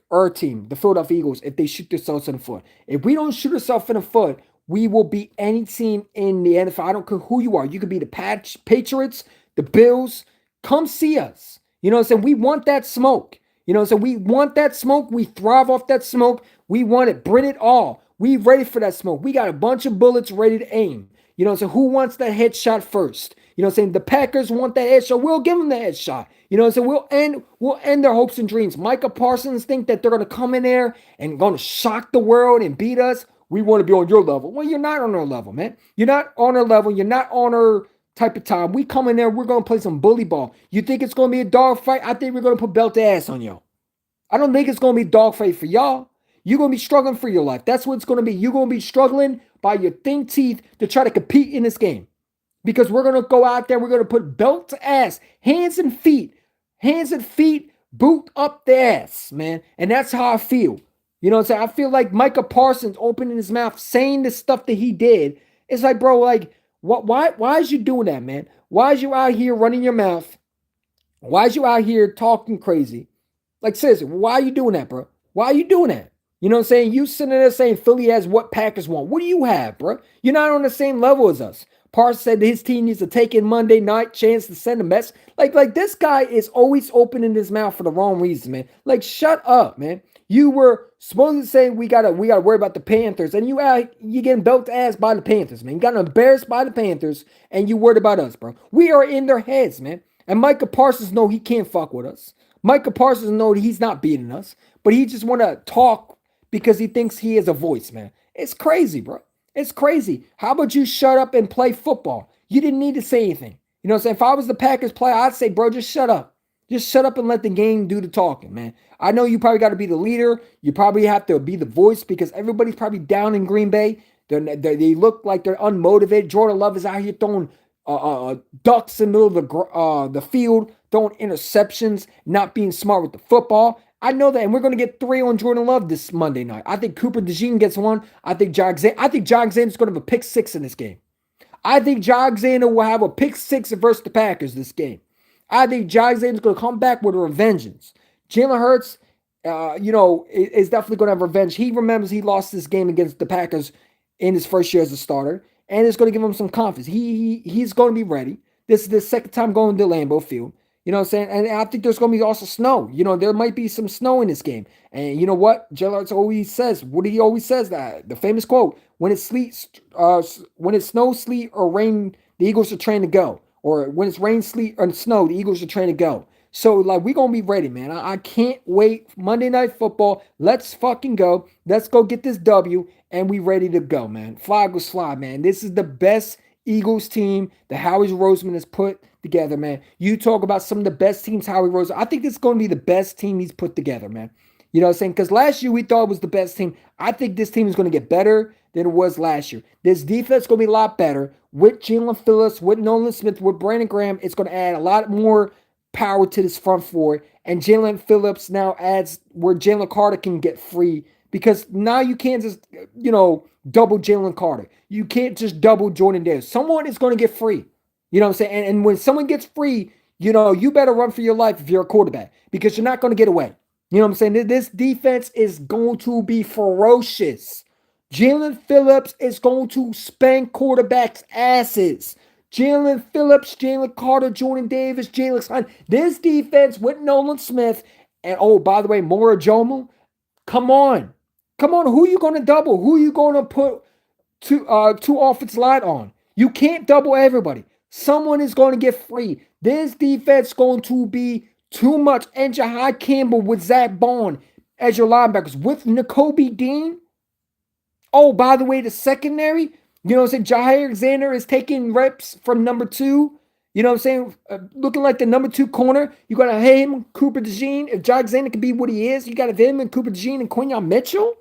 our team, the Philadelphia Eagles, if they shoot themselves in the foot. If we don't shoot ourselves in the foot, we will beat any team in the NFL. I don't care who you are. You could be the Patriots, the Bills. Come see us. You know what I'm saying? We want that smoke. You know what I'm saying? We want that smoke. We thrive off that smoke. We want it. Bring it all. We ready for that smoke. We got a bunch of bullets ready to aim. You know what I'm saying? Who wants that headshot first? You know what I'm saying? The Packers want that headshot. We'll give them the headshot. You know what I'm saying? We'll end their hopes and dreams. Micah Parsons think that they're going to come in there and going to shock the world and beat us. We want to be on your level. Well, you're not on our level, man. You're not on our level. You're not on our type of time. We come in there, we're going to play some bully ball. You think it's going to be a dog fight? I think we're going to put belt to ass on y'all. I don't think it's going to be a dog fight for y'all. You're going to be struggling for your life. That's what it's going to be. You're going to be struggling by your thin teeth to try to compete in this game. Because we're going to go out there, we're going to put belt to ass, hands and feet, boot up the ass, man. And that's how I feel. You know what I'm saying? I feel like Micah Parsons opening his mouth, saying the stuff that he did. It's like, bro, like, why is you doing that, man? Why is you out here running your mouth? Why is you out here talking crazy? Like, seriously, why are you doing that, bro? Why are you doing that? You know what I'm saying? You sitting there saying Philly has what Packers want. What do you have, bro? You're not on the same level as us. Parsons said his team needs to take in Monday night chance to send a message. Like this guy is always opening his mouth for the wrong reason, man. Like, shut up, man. You were supposed to say we gotta worry about the Panthers, and you getting belt ass by the Panthers, man. You got embarrassed by the Panthers, and you worried about us, bro. We are in their heads, man. And Micah Parsons know he can't fuck with us. Micah Parsons know that he's not beating us, but he just want to talk because he thinks he has a voice, man. It's crazy, bro. It's crazy. How about you shut up and play football? You didn't need to say anything. You know what I'm saying? If I was the Packers player, I'd say, bro, just shut up. Just shut up and let the game do the talking, man. I know you probably got to be the leader. You probably have to be the voice because everybody's probably down in Green Bay. They look like they're unmotivated. Jordan Love is out here throwing ducks in the middle of the field, throwing interceptions, not being smart with the football. I know that, and we're going to get 3 on Jordan Love this Monday night. I think Cooper DeJean gets 1. I think John Alexander's going to have a pick 6 in this game. I think John Alexander will have a pick 6 versus the Packers this game. I think John Alexander's going to come back with a revengeance. Jalen Hurts, is definitely going to have revenge. He remembers he lost this game against the Packers in his first year as a starter, and it's going to give him some confidence. He's going to be ready. This is the second time going to Lambeau Field. You know what I'm saying? And I think there's going to be also snow. There might be some snow in this game. And you know what? Jalen Hurts always says, he always says that, the famous quote, when it snows, sleet, or rain, the Eagles are trained to go. Or when it's rain, sleet, or snow, the Eagles are trained to go. So, we're going to be ready, man. I can't wait. Monday Night Football. Let's fucking go. Let's go get this W, and we ready to go, man. Fly Eagles fly, man. This is the best Eagles team that Howie Roseman has put together, man. You talk about some of the best teams Howie Roseman. I think this is going to be the best team he's put together, man. You know what I'm saying? Because last year we thought it was the best team. I think this team is going to get better than it was last year. This defense is going to be a lot better with Jalen Phillips, with Nolan Smith, with Brandon Graham. It's going to add a lot more power to this front four. And Jalen Phillips now adds where Jalen Carter can get free, because now you can't just, double Jalen Carter. You can't just double Jordan Davis. Someone is going to get free. You know what I'm saying? And when someone gets free, you better run for your life if you're a quarterback, because you're not going to get away. You know what I'm saying? This defense is going to be ferocious. Jalen Phillips is going to spank quarterbacks' asses. Jalen Phillips, Jalen Carter, Jordan Davis, Jalen Hunt. This defense with Nolan Smith, and by the way, Mora Jomo, come on. Who are you going to double? Who are you going to put two offensive line on? You can't double everybody. Someone is going to get free. This defense is going to be too much. And Jahai Campbell with Zach Bond as your linebackers. With Nakobe Dean. Oh, by the way, the secondary, you know what I'm saying? Jair Alexander is taking reps from number 2. You know what I'm saying? Looking like the number 2 corner. You got to have him, Cooper DeJean. If Jair Alexander can be what he is, you got to have him and Cooper DeJean and Quinyon Mitchell.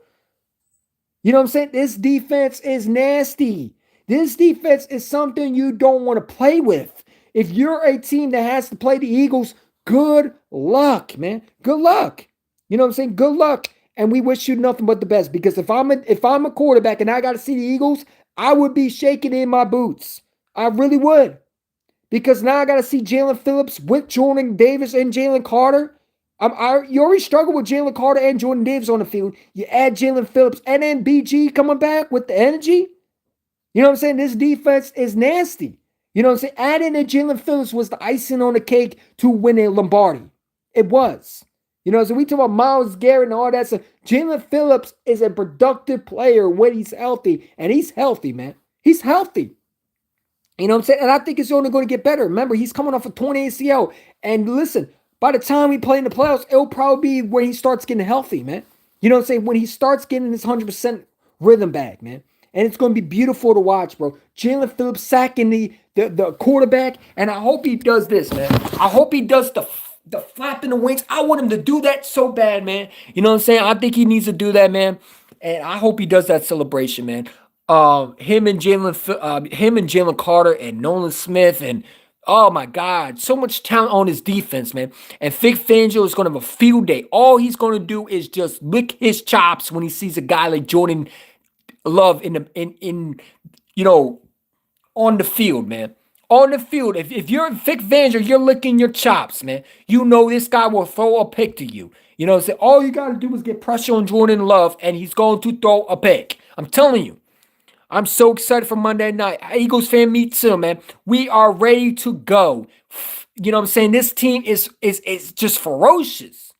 You know what I'm saying? This defense is nasty. This defense is something you don't want to play with. If you're a team that has to play the Eagles, good luck, man. Good luck. You know what I'm saying? Good luck. And we wish you nothing but the best, because if I'm a quarterback and I got to see the Eagles, I would be shaking in my boots. I really would. Because now I got to see Jalen Phillips with Jordan Davis and Jalen Carter. You already struggle with Jalen Carter and Jordan Davis on the field. You add Jalen Phillips and then BG coming back with the energy. You know what I'm saying? This defense is nasty. You know what I'm saying? Adding in Jalen Phillips was the icing on the cake to win a Lombardi. It was. You know, so we talk about Myles Garrett and all that stuff. Jalen Phillips is a productive player when he's healthy. And he's healthy, man. He's healthy. You know what I'm saying? And I think it's only going to get better. Remember, he's coming off a torn ACL. And listen, by the time we play in the playoffs, it'll probably be when he starts getting healthy, man. You know what I'm saying? When he starts getting his 100% rhythm back, man. And it's going to be beautiful to watch, bro. Jalen Phillips sacking the quarterback. And I hope he does this, man. I hope he does the flapping the wings. I want him to do that so bad, man. You know what I'm saying? I think he needs to do that, man. And I hope he does that celebration, man. Him and Jalen Carter and Nolan Smith, and oh my God, so much talent on his defense, man. And Vic Fangio is going to have a field day. All he's going to do is just lick his chops when he sees a guy like Jordan Love on the field, man. On the field, if you're Vic Fangio, you're licking your chops, man. You know this guy will throw a pick to you. You know what I'm saying? All you got to do is get pressure on Jordan Love, and he's going to throw a pick. I'm telling you. I'm so excited for Monday night. Eagles fan, me too, man. We are ready to go. You know what I'm saying? This team is just ferocious.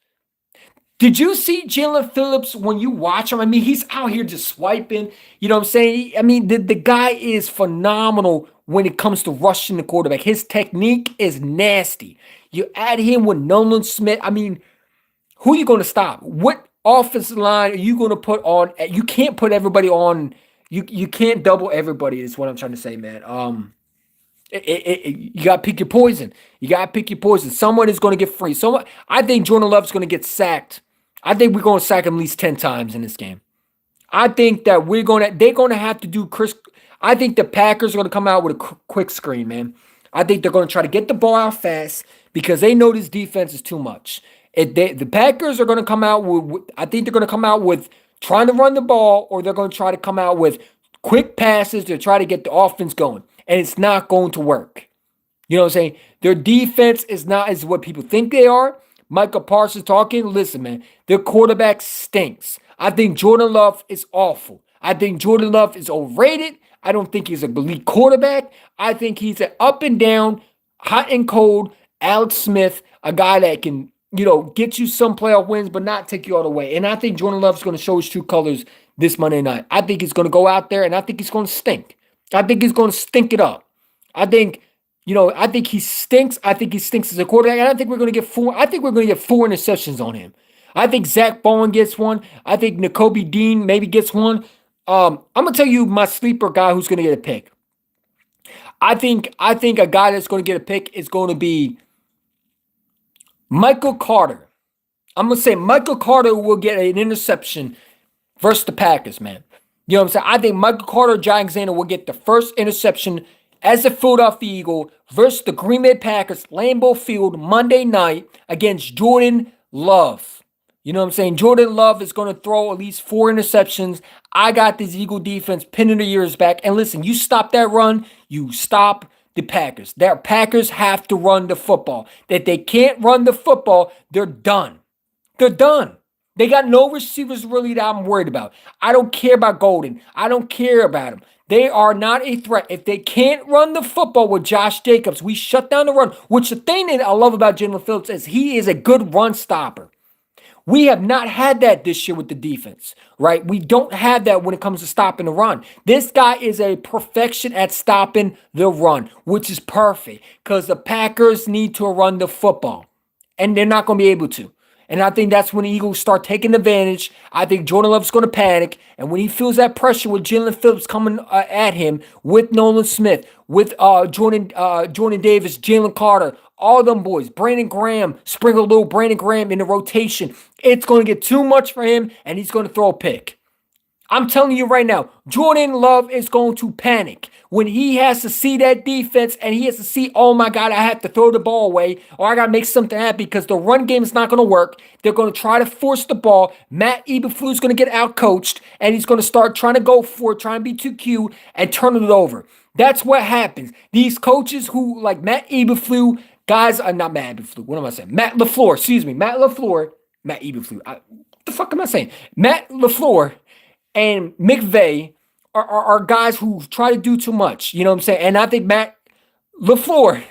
Did you see Jalen Phillips when you watch him? I mean, he's out here just swiping. You know what I'm saying? I mean, the guy is phenomenal when it comes to rushing the quarterback. His technique is nasty. You add him with Nolan Smith. I mean, who are you going to stop? What offensive line are you going to put on? You can't put everybody on. You can't double everybody is what I'm trying to say, man. You got to pick your poison. Someone is going to get free. I think Jordan Love is going to get sacked. I think we're going to sack him at least 10 times in this game. I think that they're going to have to do I think the Packers are going to come out with a quick screen, man. I think they're going to try to get the ball out fast because they know this defense is too much. The Packers are going to come out I think they're going to come out with trying to run the ball, or they're going to try to come out with quick passes to try to get the offense going. And it's not going to work. You know what I'm saying? Their defense is not as what people think they are. Michael Parsons talking. Listen, man, their quarterback stinks. I think Jordan Love is awful. I think Jordan Love is overrated. I don't think he's a elite quarterback. I think he's an up and down, hot and cold Alex Smith, a guy that can, get you some playoff wins, but not take you all the way. And I think Jordan Love is going to show his true colors this Monday night. I think he's going to go out there, and I think he's going to stink. I think he's going to stink it up. I think he stinks. I think he stinks as a quarterback. And I think we're going to get four. I think we're going to get 4 interceptions on him. I think Zach Bowen gets one. I think Nakobe Dean maybe gets one. I'm going to tell you my sleeper guy who's going to get a pick. I think a guy that's going to get a pick is going to be Michael Carter. I'm going to say Michael Carter will get an interception versus the Packers, man. You know what I'm saying? I think Michael Carter, John Alexander will get the first interception as a Philadelphia Eagle versus the Green Bay Packers, Lambeau Field, Monday night against Jordan Love. You know what I'm saying? Jordan Love is going to throw at least 4 interceptions. I got this Eagle defense pinning their ears back. And listen, you stop that run, you stop the Packers. Their Packers have to run the football. That they can't run the football, they're done. They're done. They got no receivers really that I'm worried about. I don't care about Golden. I don't care about him. They are not a threat. If they can't run the football with Josh Jacobs, we shut down the run. Which the thing that I love about Jalen Phillips is he is a good run stopper. We have not had that this year with the defense, right? We don't have that when it comes to stopping the run. This guy is a perfection at stopping the run, which is perfect because the Packers need to run the football, and they're not going to be able to. And I think that's when the Eagles start taking advantage. I think Jordan Love's going to panic. And when he feels that pressure with Jalen Phillips coming at him, with Nolan Smith, with Jordan Davis, Jalen Carter, all them boys, Brandon Graham, sprinkle a little Brandon Graham in the rotation, it's going to get too much for him, and he's going to throw a pick. I'm telling you right now, Jordan Love is going to panic when he has to see that defense and he has to see, oh my God, I have to throw the ball away or I got to make something happen because the run game is not going to work. They're going to try to force the ball. Matt Eberflus is going to get out-coached and he's going to start trying to go for it, trying to be too cute and turn it over. That's what happens. These coaches who, like Matt Eberflus, guys are not Matt Eberflus. What am I saying? Matt LaFleur. Matt Eberflus. What the fuck am I saying? Matt LaFleur and McVay are guys who try to do too much. You know what I'm saying? And I think Matt LaFleur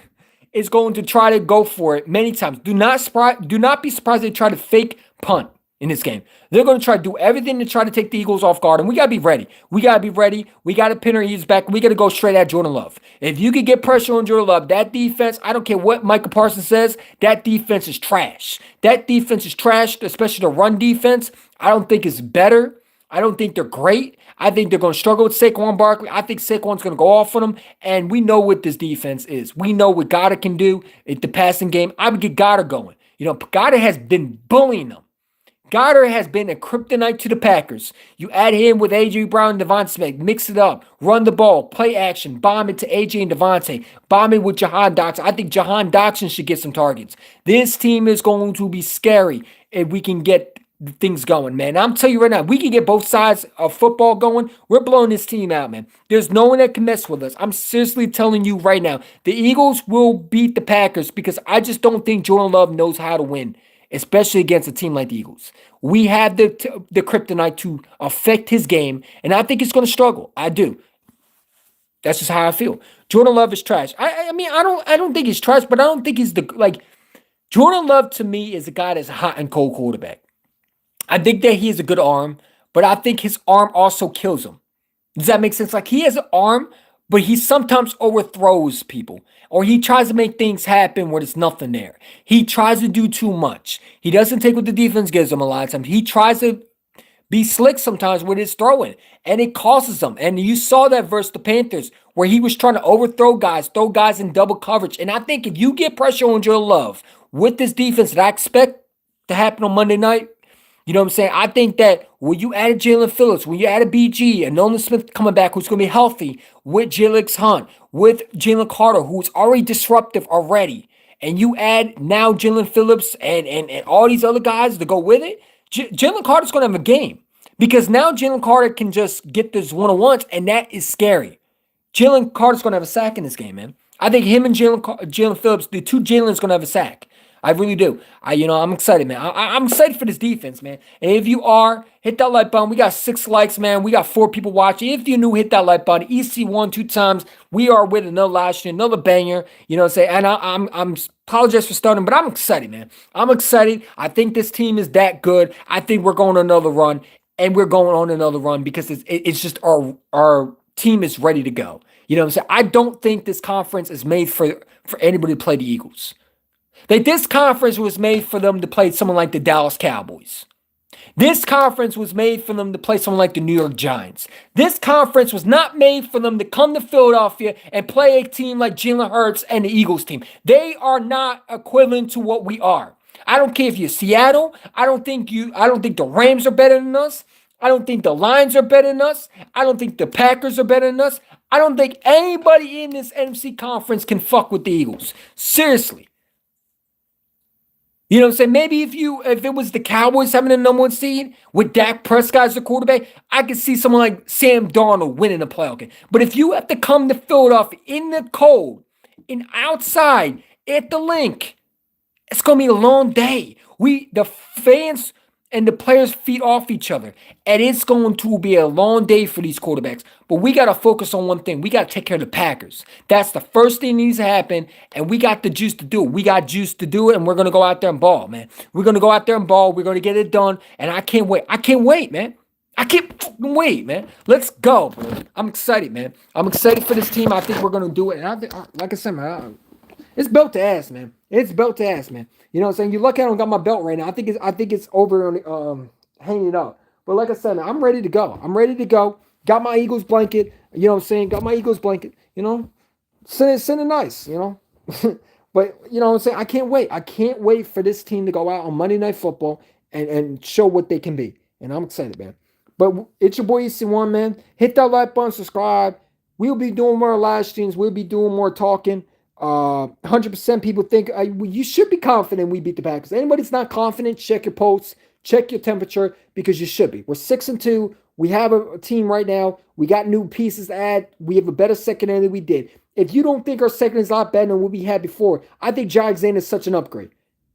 is going to try to go for it many times. Do not be surprised they try to fake punt in this game. They're going to try to do everything to try to take the Eagles off guard. And we got to be ready. We got to pin our ears back. We got to go straight at Jordan Love. If you could get pressure on Jordan Love, that defense, I don't care what Michael Parsons says, that defense is trash. That defense is trash, especially the run defense. I don't think it's better. I don't think they're great. I think they're going to struggle with Saquon Barkley. I think Saquon's going to go off on them. And we know what this defense is. We know what Goddard can do at the passing game. I would get Goddard going. You know, Goddard has been bullying them. Goddard has been a kryptonite to the Packers. You add him with A.J. Brown and Devontae Smith. Mix it up. Run the ball. Play action. Bomb it to A.J. and Devontae. Bomb it with Jahan Dotson. I think Jahan Dotson should get some targets. This team is going to be scary if we can get things going, man. I'm telling you right now, we can get both sides of football going. We're blowing this team out, man. There's no one that can mess with us. I'm seriously telling you right now, the Eagles will beat the Packers because I just don't think Jordan Love knows how to win, especially against a team like the Eagles. We have the kryptonite to affect his game, and I think he's going to struggle. I do. That's just how I feel. Jordan Love is trash. I mean, I don't think he's trash, but I don't think he's Jordan Love to me is a guy that's a hot and cold quarterback. I think that he has a good arm, but I think his arm also kills him. Does that make sense? Like, he has an arm, but he sometimes overthrows people, or he tries to make things happen where there's nothing there. He tries to do too much. He doesn't take what the defense gives him a lot of times. He tries to be slick sometimes with his throwing, and it causes him. And you saw that versus the Panthers, where he was trying to overthrow guys, throw guys in double coverage. And I think if you get pressure on Jordan Love with this defense that I expect to happen on Monday night, you know what I'm saying? I think that when you add Jalen Phillips, when you add a BG and Nolan Smith coming back, who's going to be healthy, with Jalix Hunt, with Jalen Carter, who's already disruptive already, and you add now Jalen Phillips and all these other guys to go with it, Jalen Carter's going to have a game because now Jalen Carter can just get this one-on-ones, and that is scary. Jalen Carter's going to have a sack in this game, man. I think him and Jalen Phillips, the two Jalen's going to have a sack. I really do. I'm excited, man. I'm excited for this defense, man. And if you are, hit that like button. We got 6 likes, man. We got 4 people watching. If you're new, hit that like button. EC1 2 times. We are with another last year, another banger. You know what I'm saying? And I'm apologize for starting, but I'm excited, man. I'm excited. I think this team is that good. I think we're going on another run, and we're going on another run because it's just our team is ready to go. You know what I'm saying? I don't think this conference is made for anybody to play the Eagles. This conference was made for them to play someone like the Dallas Cowboys. This conference was made for them to play someone like the New York Giants. This conference was not made for them to come to Philadelphia and play a team like Jalen Hurts and the Eagles team. They are not equivalent to what we are. I don't care if you're Seattle. I don't think the Rams are better than us. I don't think the Lions are better than us. I don't think the Packers are better than us. I don't think anybody in this NFC conference can fuck with the Eagles. Seriously. You know what I'm saying? Maybe if it was the Cowboys having the number 1 seed with Dak Prescott as the quarterback, I could see someone like Sam Darnold winning a playoff game. But if you have to come to Philadelphia in the cold, and outside at the link, it's gonna be a long day. The fans and the players feed off each other, and it's going to be a long day for these quarterbacks. But we got to focus on one thing. We got to take care of the Packers. That's the first thing that needs to happen, and we got the juice to do it. We got juice to do it, and we're going to go out there and ball, man. We're going to go out there and ball. We're going to get it done, and I can't wait. I can't wait, man. I can't fucking wait, man. Let's go, bro. I'm excited, man. I'm excited for this team. I think we're going to do it, and I think, like I said, man, it's built to ass, man. It's built to ass, man. You know what I'm saying? You look at it, I don't got my belt right now. I think it's over on hanging up. But like I said, man, I'm ready to go. I'm ready to go. Got my Eagles blanket. You know what I'm saying? Got my Eagles blanket. You know, send it nice. You know, but you know what I'm saying? I can't wait. I can't wait for this team to go out on Monday Night Football and show what they can be. And I'm excited, man. But it's your boy EC1, man. Hit that like button, subscribe. We'll be doing more live streams. We'll be doing more talking. 100% people think you should be confident we beat the Packers. Anybody's not confident, check your pulse, check your temperature, because you should be. We're 6-2. We have a team right now. We got new pieces to add. We have a better secondary than we did. If you don't think our secondary is a lot better than what we had before, I think Jai Alexander is such an upgrade.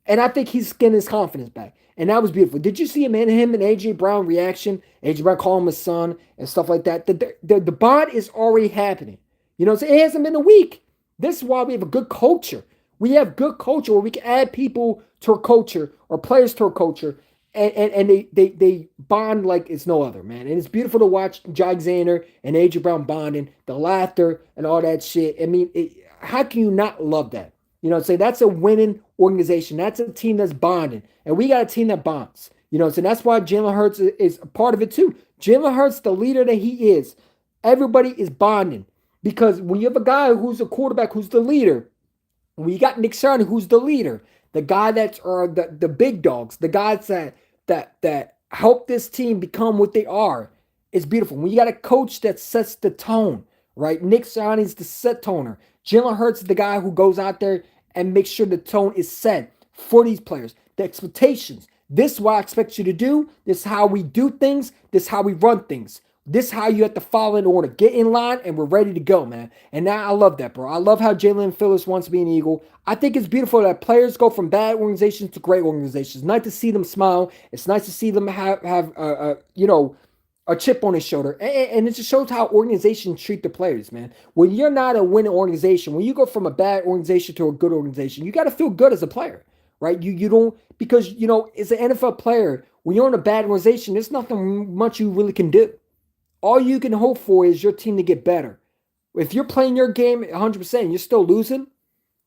And I think he's getting his confidence back. And that was beautiful. Did you see him and A.J. Brown reaction? A.J. Brown calling him his son and stuff like that. The bond is already happening. You know, it hasn't been a week. This is why we have a good culture. We have good culture where we can add people to our culture or players to our culture, and they bond like it's no other, man. And it's beautiful to watch Jai Alexander and A.J. Brown bonding, the laughter and all that shit. I mean, how can you not love that? You know what I'm saying? That's a winning organization. That's a team that's bonding. And we got a team that bonds. You know what I'm saying? That's why Jalen Hurts is a part of it too. Jalen Hurts, the leader that he is, everybody is bonding. Because when you have a guy who's a quarterback, who's the leader, when you got Nick Sirianni, who's the leader, the guy that's the big dogs, the guys that help this team become what they are, it's beautiful. When you got a coach that sets the tone, right? Nick Sirianni's the set toner. Jalen Hurts is the guy who goes out there and makes sure the tone is set for these players. The expectations. This is what I expect you to do. This is how we do things. This is how we run things. This is how you have to follow in order. Get in line, and we're ready to go, man. And now I love that, bro. I love how Jalen Phillips wants to be an Eagle. I think it's beautiful that players go from bad organizations to great organizations. It's nice to see them smile. It's nice to see them have a chip on his shoulder. And it just shows how organizations treat the players, man. When you're not a winning organization, when you go from a bad organization to a good organization, you got to feel good as a player, right? You don't, because, you know, as an NFL player, when you're in a bad organization, there's nothing much you really can do. All you can hope for is your team to get better. If you're playing your game 100% and you're still losing,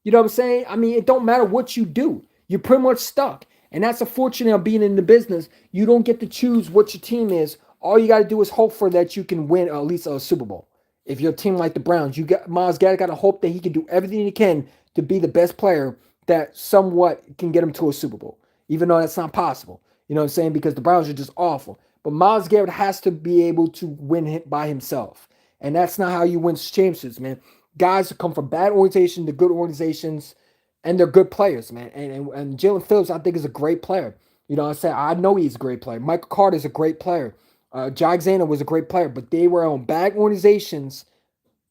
you know what I'm saying? I mean, it don't matter what you do. You're pretty much stuck. And that's a fortunate of being in the business. You don't get to choose what your team is. All you got to do is hope for that you can win at least a Super Bowl. If you're a team like the Browns, Myles Garrett got to hope that he can do everything he can to be the best player that somewhat can get him to a Super Bowl, even though that's not possible. You know what I'm saying? Because the Browns are just awful. But Myles Garrett has to be able to win by himself. And that's not how you win championships, man. Guys who come from bad organizations to good organizations, and they're good players, man. And Jalen Phillips, I think, is a great player. You know, I know he's a great player. Michael Carter is a great player. Alexander was a great player, but they were on bad organizations,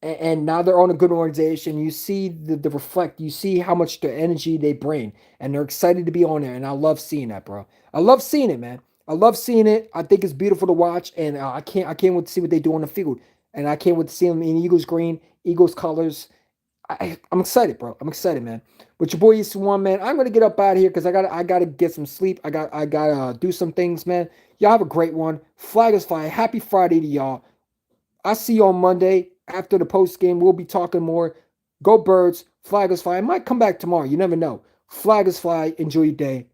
and now they're on a good organization. You see the reflect. You see how much the energy they bring, and they're excited to be on there. And I love seeing that, bro. I love seeing it, man. I love seeing it. I think it's beautiful to watch, and I can't wait to see what they do on the field. And I can't wait to see them in Eagles green, Eagles colors. I'm excited, bro. I'm excited, man. But your boy East One, man. I'm gonna get up out of here because I gotta get some sleep. I gotta do some things, man. Y'all have a great one. Flag is flying. Happy Friday to y'all. I'll see you on Monday after the post game. We'll be talking more. Go Birds. Flag is flying. I might come back tomorrow. You never know. Flag is fly. Enjoy your day.